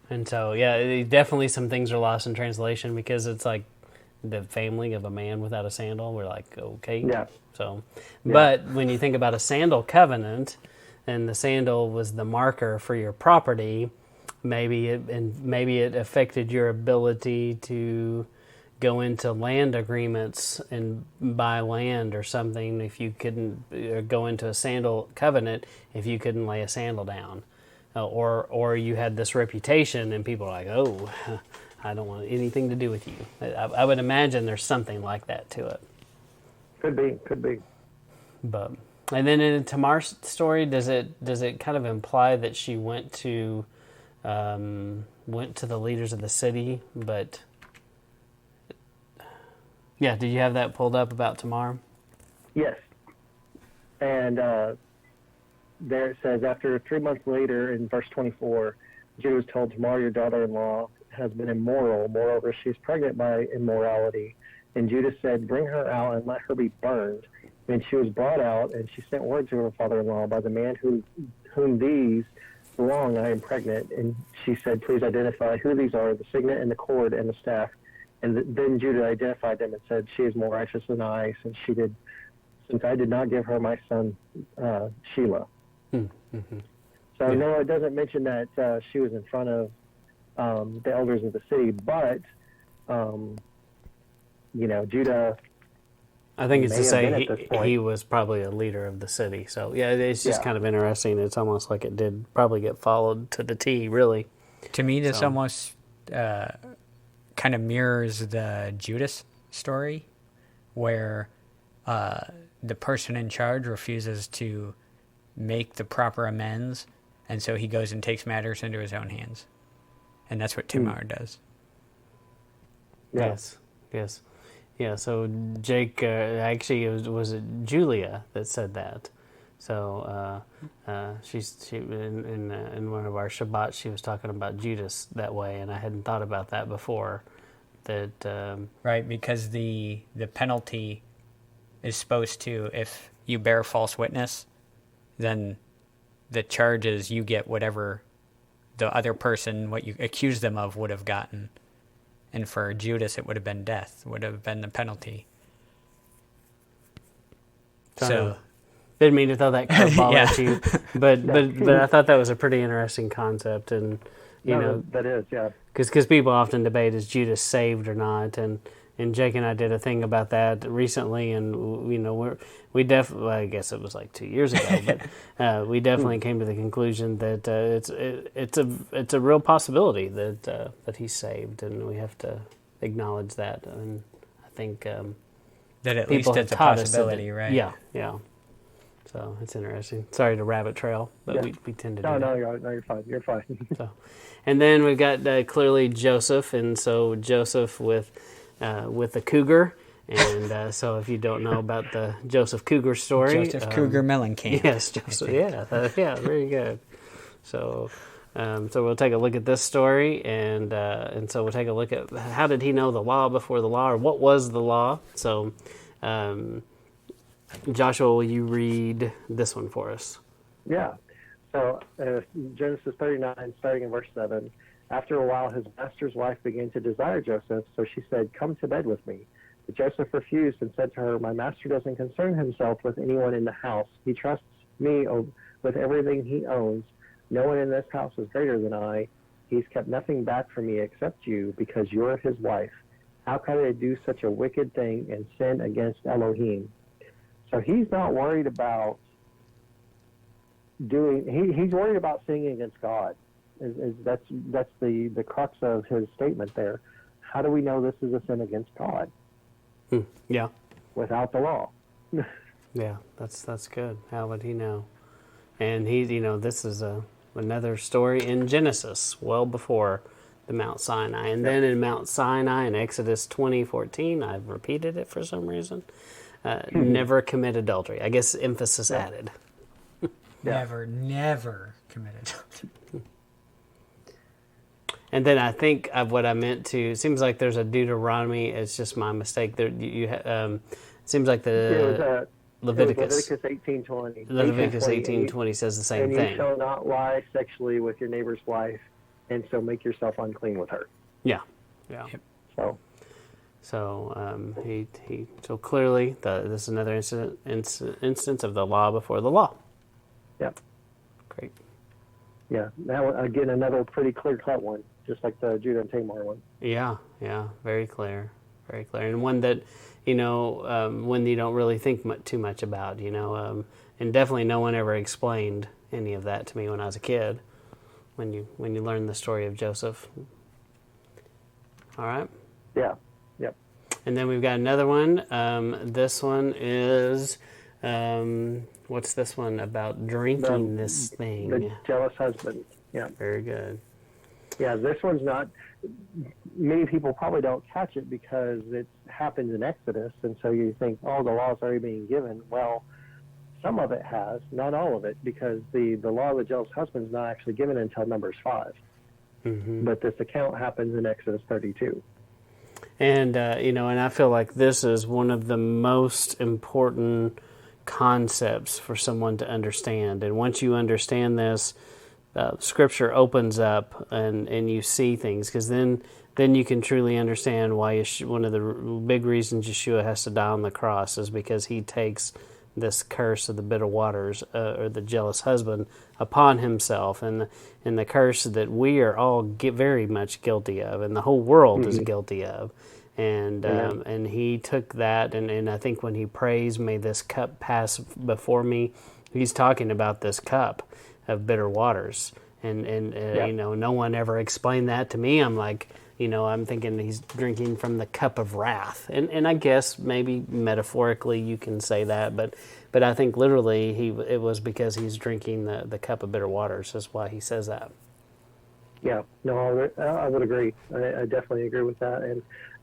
And so, definitely some things are lost in translation, because it's like the family of a man without a sandal. We're like, okay. Yeah. So, Yeah. but when you think about a sandal covenant, and the sandal was the marker for your property, maybe it affected your ability to go into land agreements and buy land or something if you couldn't, or go into a sandal covenant if you couldn't lay a sandal down, or you had this reputation and people are like, oh, I don't want anything to do with you. I would imagine there's something like that to it. Could be. But and then in Tamar's story, does it kind of imply that she went to the leaders of the city? But yeah, did you have that pulled up about Tamar? Yes. And there it says, after 3 months later, in verse 24, Judah was told, Tamar, your daughter-in-law, has been immoral. Moreover, she is pregnant by immorality. And Judah said, bring her out and let her be burned. And she was brought out, and she sent word to her father-in-law, by the man whom these belong, I am pregnant. And she said, please identify who these are, the signet and the cord and the staff. And then Judah identified them and said, she is more righteous than I, since I did not give her my son Shelah. Mm-hmm. So no, it doesn't mention that she was in front of the elders of the city, but Judah. I think it's to say he was probably a leader of the city. So yeah, it's just kind of interesting. It's almost like it did probably get followed to the T, really. To me, this almost kind of mirrors the Judas story, where the person in charge refuses to make the proper amends, and so he goes and takes matters into his own hands. And that's what Tamar does. Yeah. Yes. Yeah, so Jake, actually, it was Julia that said that. So she in one of our Shabbats, she was talking about Judas that way, and I hadn't thought about that before. That right, because the penalty is supposed to, if you bear false witness, then the charge is you get whatever the other person, what you accuse them of, would have gotten. And for Judas, it would have been death, would have been the penalty. So, didn't mean to throw that curveball Yeah. at you, but I thought that was a pretty interesting concept, and you know that is, yeah. because people often debate, is Judas saved or not, and Jake and I did a thing about that recently, and we definitely, well, I guess it was like 2 years ago, but we definitely came to the conclusion that it's a real possibility that he's saved, and we have to acknowledge that. And I think that at people least it's a have taught us possibility, right? Yeah. So it's interesting. Sorry to rabbit trail, but we tend to do that. No, you're fine. You're fine. So, and then we've got clearly Joseph, and so Joseph with the cougar. And so if you don't know about the Joseph Cougar story. Joseph Cougar Mellencamp. Yes, Joseph. Yeah, very good. So we'll take a look at this story, and so we'll take a look at how did he know the law before the law, or what was the law. So Joshua, will you read this one for us? Yeah. So Genesis 39, starting in verse 7. After a while, his master's wife began to desire Joseph, so she said, come to bed with me. But Joseph refused and said to her, my master doesn't concern himself with anyone in the house. He trusts me with everything he owns. No one in this house is greater than I. He's kept nothing back from me except you, because you're his wife. How could I do such a wicked thing and sin against Elohim? So he's not worried about he's worried about sinning against God. That's the crux of his statement there. How do we know this is a sin against God? Yeah. Without the law. Yeah, that's good. How would he know? And this is another story in Genesis, well before the Mount Sinai. And then in Mount Sinai in Exodus 20:14, I've repeated it for some reason, never commit adultery. I guess emphasis added. Never committed. And then I think of what I meant to. It seems like there's a Deuteronomy. It's just my mistake. There, seems like the Leviticus 18:20. Leviticus 18:20 says the same and thing. And you shall not lie sexually with your neighbor's wife, and so make yourself unclean with her. Yeah. So So so clearly this is another instance of the law before the law. Yep. Great. Yeah. Now again, another pretty clear-cut one, just like the Judah and Tamar one. Yeah, very clear, and one that when you don't really think too much about, and definitely no one ever explained any of that to me when I was a kid. When you learn the story of Joseph. All right. Yeah. Yep. And then we've got another one. This one is, what's this one about drinking this thing? The jealous husband. Yeah. Very good. Yeah, this one's not, many people probably don't catch it because it happens in Exodus, and so you think, oh, the law's already being given. Well, some of it has, not all of it, because the law of the jealous husband is not actually given until Numbers 5. Mm-hmm. But this account happens in Exodus 32. And, and I feel like this is one of the most important concepts for someone to understand. And once you understand this, Scripture opens up and you see things, because then you can truly understand why one of the big reasons Yeshua has to die on the cross is because he takes this curse of the bitter waters, or the jealous husband, upon himself, and the curse that we are all very much guilty of, and the whole world is guilty of. And and he took that, and I think when he prays, may this cup pass before me, he's talking about this cup of bitter waters. And no one ever explained that to me. I'm like, I'm thinking he's drinking from the cup of wrath. And I guess maybe metaphorically you can say that, but I think literally it was because he's drinking the cup of bitter waters. That's why he says that. Yeah, no, I would agree. I definitely agree with that.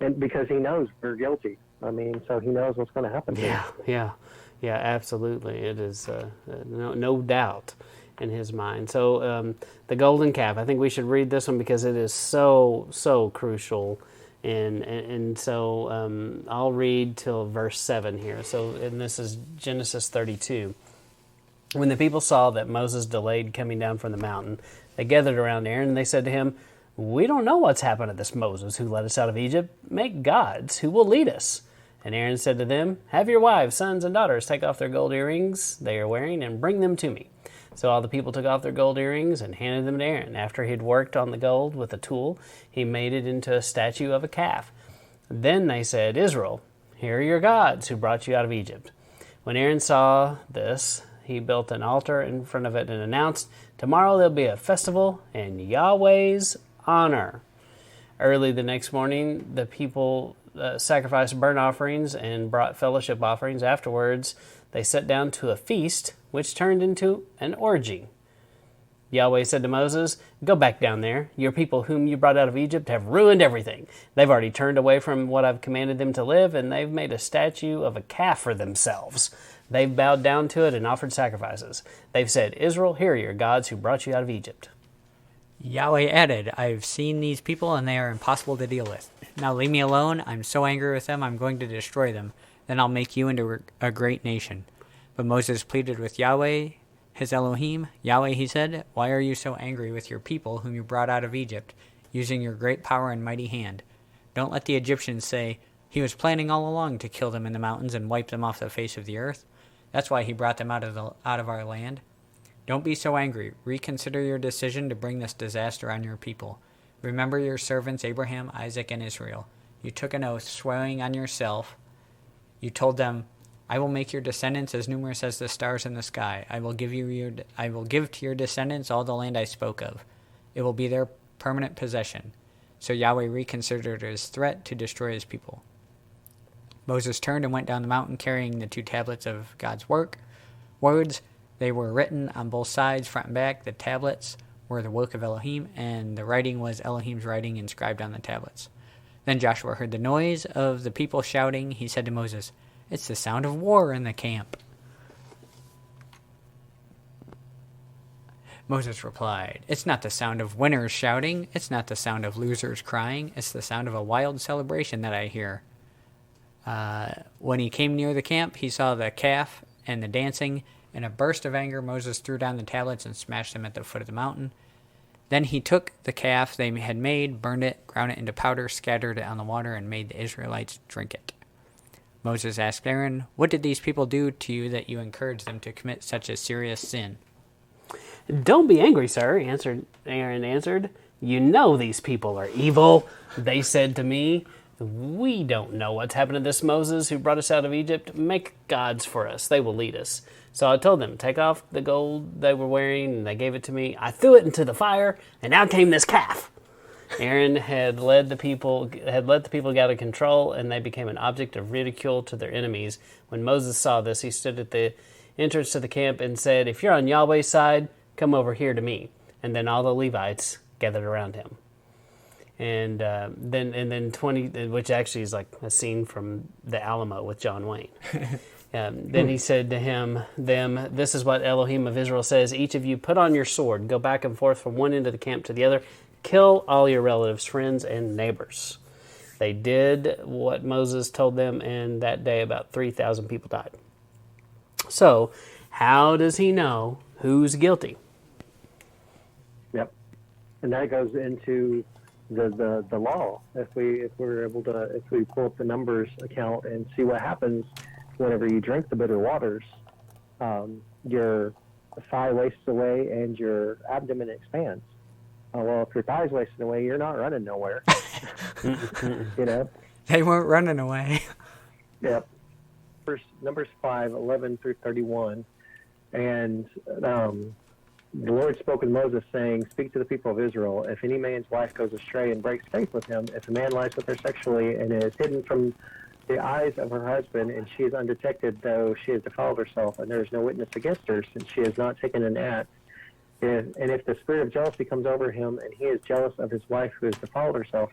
And because he knows we're guilty. I mean, so he knows what's going to happen to us. Yeah, absolutely. It is no doubt in his mind. So the golden calf, I think we should read this one because it is so crucial. And so I'll read till verse 7 here. So, and this is Genesis 32. When the people saw that Moses delayed coming down from the mountain, they gathered around Aaron, and they said to him, "We don't know what's happened to this Moses who led us out of Egypt. Make gods who will lead us." And Aaron said to them, "Have your wives, sons, and daughters take off their gold earrings they are wearing and bring them to me." So all the people took off their gold earrings and handed them to Aaron. After he had worked on the gold with a tool, he made it into a statue of a calf. Then they said, "Israel, here are your gods who brought you out of Egypt." When Aaron saw this, he built an altar in front of it and announced, "Tomorrow there'll be a festival in Yahweh's honor." Early the next morning, the people sacrificed burnt offerings and brought fellowship offerings. Afterwards, they sat down to a feast, which turned into an orgy. Yahweh said to Moses, "Go back down there. Your people whom you brought out of Egypt have ruined everything. They've already turned away from what I've commanded them to live, and they've made a statue of a calf for themselves. They've bowed down to it and offered sacrifices. They've said, 'Israel, here are your gods who brought you out of Egypt.'" Yahweh added, "I've seen these people, and they are impossible to deal with. Now leave me alone. I'm so angry with them, I'm going to destroy them. Then I'll make you into a great nation." But Moses pleaded with Yahweh, his Elohim. "Yahweh," he said, "why are you so angry with your people whom you brought out of Egypt, using your great power and mighty hand? Don't let the Egyptians say, 'He was planning all along to kill them in the mountains and wipe them off the face of the earth. That's why he brought them out of our land.' Don't be so angry. Reconsider your decision to bring this disaster on your people. Remember your servants Abraham, Isaac, and Israel. You took an oath, swearing on yourself. You told them, 'I will make your descendants as numerous as the stars in the sky. I will give to your descendants all the land I spoke of. It will be their permanent possession.' So Yahweh reconsidered his threat to destroy his people. Moses turned and went down the mountain carrying the 2 tablets of God's words. They were written on both sides, front and back. The tablets were the work of Elohim, and the writing was Elohim's writing inscribed on the tablets. Then Joshua heard the noise of the people shouting. He said to Moses, 'It's the sound of war in the camp.' Moses replied, 'It's not the sound of winners shouting. It's not the sound of losers crying. It's the sound of a wild celebration that I hear.' When he came near the camp, he saw the calf and the dancing. In a burst of anger, Moses threw down the tablets and smashed them at the foot of the mountain. Then he took the calf they had made, burned it, ground it into powder, scattered it on the water, and made the Israelites drink it. Moses asked Aaron, "What did these people do to you that you encouraged them to commit such a serious sin?" "Don't be angry, sir," Aaron answered. "You know these people are evil. They said to me, 'We don't know what's happened to this Moses who brought us out of Egypt. Make gods for us. They will lead us.' So I told them, 'Take off the gold they were wearing,' and they gave it to me. I threw it into the fire, and out came this calf." Aaron had led the people get out of control, and they became an object of ridicule to their enemies. When Moses saw this, he stood at the entrance to the camp and said, "If you're on Yahweh's side, come over here to me." And then all the Levites gathered around him. And then 20, which actually is like a scene from the Alamo with John Wayne. Then he said to them, "This is what Elohim of Israel says. Each of you put on your sword, go back and forth from one end of the camp to the other. Kill all your relatives, friends, and neighbors." They did what Moses told them, and that day about 3,000 people died. So, how does he know who's guilty? Yep. And that goes into the law. If we pull up the numbers account and see what happens whenever you drink the bitter waters, your thigh wastes away and your abdomen expands. Well, if your thigh's wasting away, you're not running nowhere. You know? They weren't running away. Yep. Numbers 5:11 through 31. And the Lord spoke with Moses, saying, "Speak to the people of Israel. If any man's wife goes astray and breaks faith with him, if a man lies with her sexually and is hidden from the eyes of her husband, and she is undetected, though she has defiled herself, and there is no witness against her, since she has not taken an act, if the spirit of jealousy comes over him, and he is jealous of his wife who has defiled herself,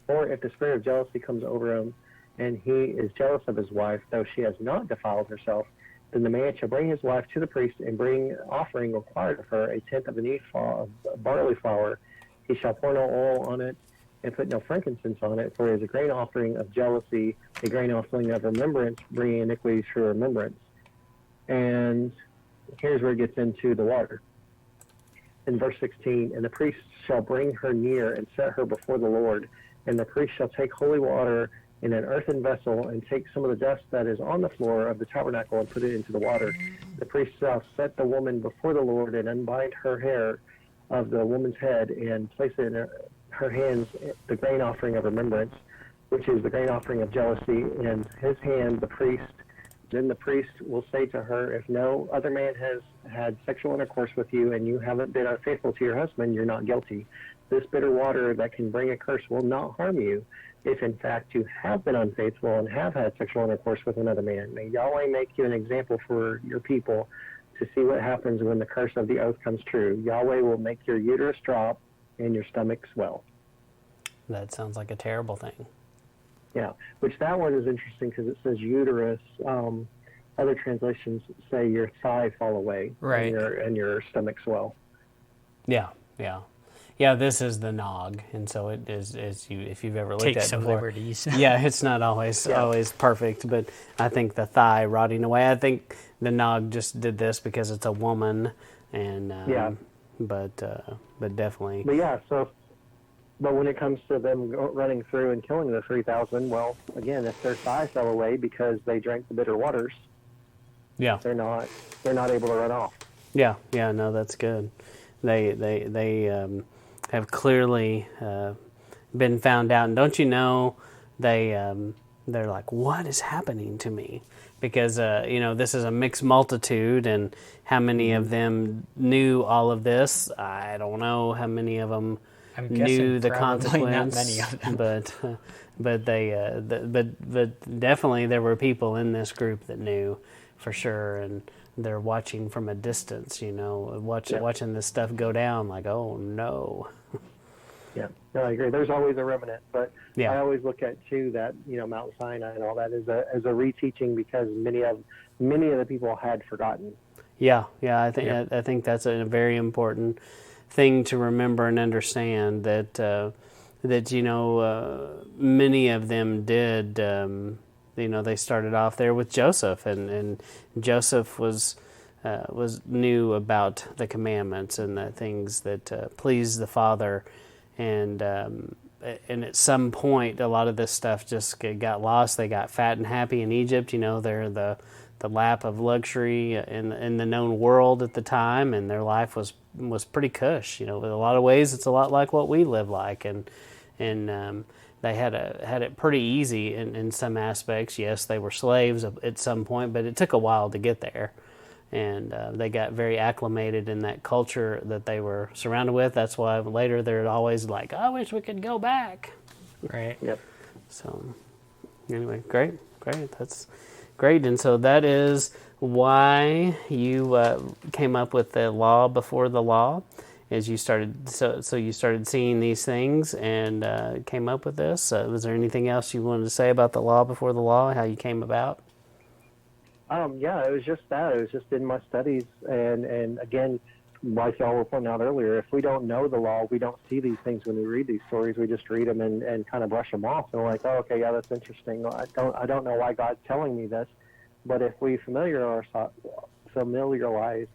or if the spirit of jealousy comes over him, and he is jealous of his wife, though she has not defiled herself, then the man shall bring his wife to the priest and bring offering required of her, a tenth of an ephah of barley flour. He shall pour no oil on it and put no frankincense on it, for it is a grain offering of jealousy, a grain offering of remembrance, bringing iniquities for remembrance." And here's where it gets into the water. In verse 16, "And the priest shall bring her near and set her before the Lord, and the priest shall take holy water in an earthen vessel and take some of the dust that is on the floor of the tabernacle and put it into the water. The priest shall set the woman before the Lord and unbind her hair of the woman's head and place it in her hands, the grain offering of remembrance, which is the grain offering of jealousy, in his hand the priest. Then the priest will say to her, if no other man has had sexual intercourse with you and you haven't been unfaithful to your husband, you're not guilty. This bitter water that can bring a curse will not harm you if in fact you have been unfaithful and have had sexual intercourse with another man. May Yahweh make you an example for your people to see what happens when the curse of the oath comes true. Yahweh will make your uterus drop and your stomach swell." That sounds like a terrible thing. Yeah, which that one is interesting because it says uterus. Other translations say your thigh fall away, right, and your stomach swell. Yeah. This is the nog, and so it is. If you've ever looked Take at it some before, liberties. Yeah, it's not always perfect, but I think the thigh rotting away. I think the nog just did this because it's a woman, and but definitely. But yeah, but when it comes to them running through and killing the 3,000, well, again, if their thigh fell away because they drank the bitter waters, they're not able to run off. Yeah, no, that's good. They have clearly been found out, and don't you know they're like, what is happening to me? Because this is a mixed multitude, and how many of them knew all of this? I don't know how many of them knew the consequence, not many of them. but definitely there were people in this group that knew for sure, and they're watching from a distance, watching this stuff go down, like, oh no. Yeah, no, I agree. There's always a remnant, but I always look at too that Mount Sinai and all that as a reteaching, because many of the people had forgotten. Yeah, I think that's a very important thing to remember and understand, that many of them did. They started off there with Joseph, and Joseph was knew about the commandments and the things that pleased the Father, and at some point, a lot of this stuff just got lost. They got fat and happy in Egypt. They're the lap of luxury in the known world at the time, and their life was pretty cush. In a lot of ways, it's a lot like what we live like, and they had it pretty easy in some aspects. Yes, they were slaves at some point, but it took a while to get there. And they got very acclimated in that culture that they were surrounded with. That's why later they're always like, I wish we could go back. Right. Yep. So anyway, great. That's great. And so that is why you came up with the law before the law, is you started so you started seeing these things and came up with this. Was there anything else you wanted to say about the law before the law, how you came about? Yeah, it was just that. It was just in my studies, and again, like y'all were pointing out earlier, if we don't know the law, we don't see these things when we read these stories. We just read them and kind of brush them off, and we're like, oh, okay, yeah, that's interesting. I don't know why God's telling me this, but if we familiarize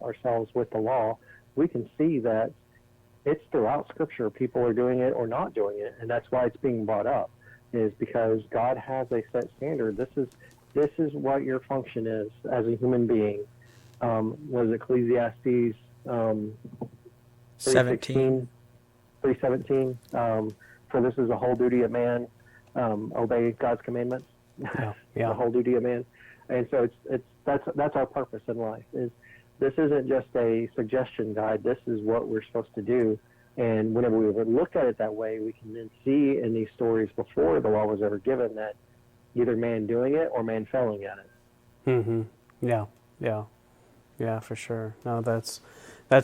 ourselves with the law, we can see that it's throughout Scripture. People are doing it or not doing it, and that's why it's being brought up, is because God has a set standard. This is what your function is as a human being. Was Ecclesiastes 17. 3:17? For this is the whole duty of man, obey God's commandments. Yeah. The whole duty of man. And so that's our purpose in life. This isn't just a suggestion guide. This is what we're supposed to do. And whenever we look at it that way, we can then see in these stories before the law was ever given that either man doing it or man failing at it. Mm-hmm. Yeah, for sure. No, that's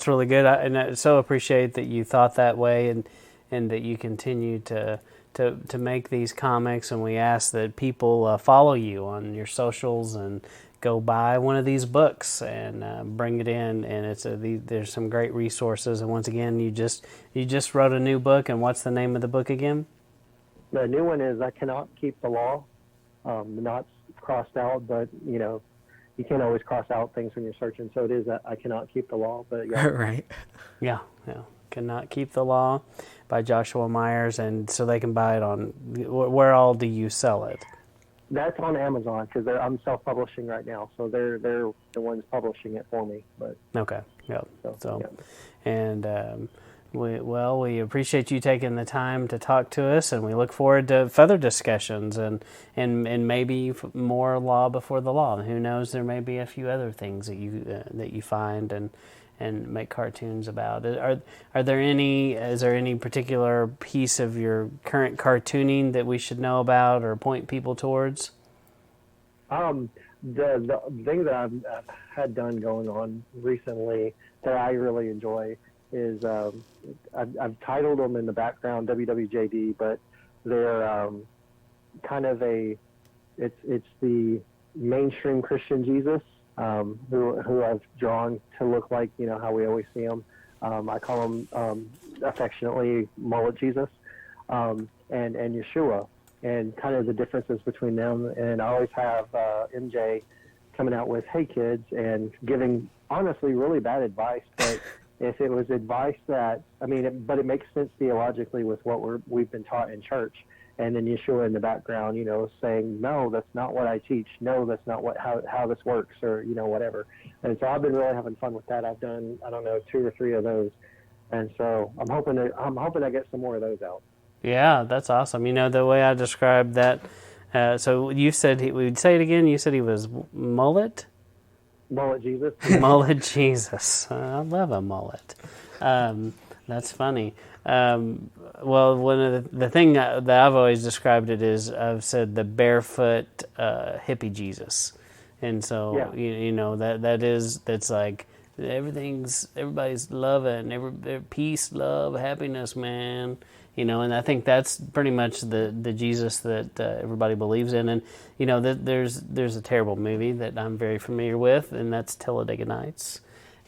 really good. And I so appreciate that you thought that way, and that you continue to make these comics. And we ask that people follow you on your socials and go buy one of these books and bring it in. And there's some great resources. And once again, you just wrote a new book. And what's the name of the book again? The new one is I Cannot Keep the Law. Not crossed out, but you can't always cross out things when you're searching. So it is I Cannot Keep the Law. But yeah. Right. Yeah. Cannot Keep the Law by Joshua Myers. And so they can buy it on, where all do you sell it? That's on Amazon, because I'm self-publishing right now, so they're the ones publishing it for me. But okay, yeah. So yeah. And we appreciate you taking the time to talk to us, and we look forward to further discussions and maybe more law before the law. Who knows? There may be a few other things that you find and make cartoons about. Is there any particular piece of your current cartooning that we should know about or point people towards? The thing that I've had done going on recently that I really enjoy is I've titled them in the background WWJD, but they're kind of it's the mainstream Christian Jesus. Who I've drawn to look like, how we always see him. I call him affectionately Mullet Jesus, and Yeshua, and kind of the differences between them. And I always have MJ coming out with, hey kids, and giving honestly really bad advice, but if it was advice that, but it makes sense theologically with what we've been taught in church. And then Yeshua in the background, saying, no, that's not what I teach. No, that's not how this works, or, whatever. And so I've been really having fun with that. I've done, 2 or 3 of those. And so I'm hoping I get some more of those out. Yeah, that's awesome. The way I described that, so you said, we'd say it again, you said he was mullet? Mullet Jesus. Mullet Jesus. I love a mullet. That's funny. Well, one of the thing that I've always described it is, I've said the barefoot hippie Jesus, and so yeah. that's like everybody's loving, peace, love, happiness, man. And I think that's pretty much the Jesus that everybody believes in. And there's a terrible movie that I'm very familiar with, and that's Talladega Nights.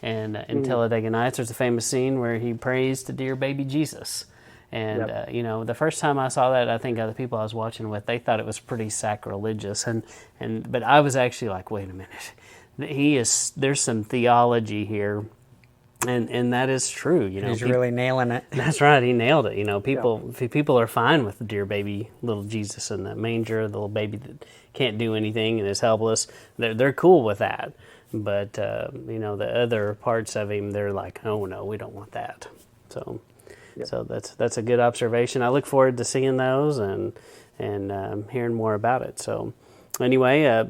And in Talladega Nights, there's a famous scene where he prays to dear baby Jesus. And, yep. The first time I saw that, I think the people I was watching with, they thought it was pretty sacrilegious. But I was actually like, wait a minute, there's some theology here. And that is true, He's really nailing it. That's right. He nailed it. People are fine with the dear baby little Jesus in the manger, the little baby that can't do anything and is helpless. They're cool with that. But the other parts of him, they're like, oh no, we don't want that. So, so that's a good observation. I look forward to seeing those and hearing more about it. So, anyway,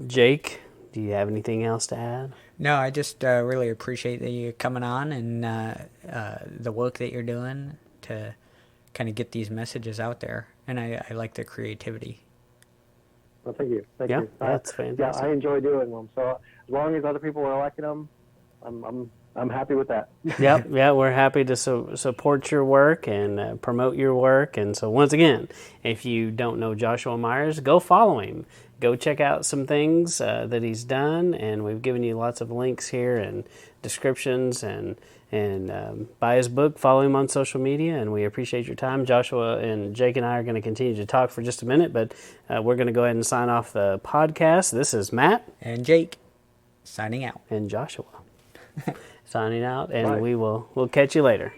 Jake, do you have anything else to add? No, I just really appreciate that you coming on and the work that you're doing to kind of get these messages out there. And I like the creativity. Well, thank you. Thank you. That's fantastic. Yeah, I enjoy doing them. So as long as other people are liking them, I'm happy with that. Yep, we're happy to support your work and promote your work. And so once again, if you don't know Joshua Myers, go follow him. Go check out some things that he's done, and we've given you lots of links here and descriptions, and buy his book, follow him on social media, and we appreciate your time. Joshua and Jake and I are going to continue to talk for just a minute, but we're going to go ahead and sign off the podcast. This is Matt. And Jake, signing out. And Joshua signing out, and we'll catch you later.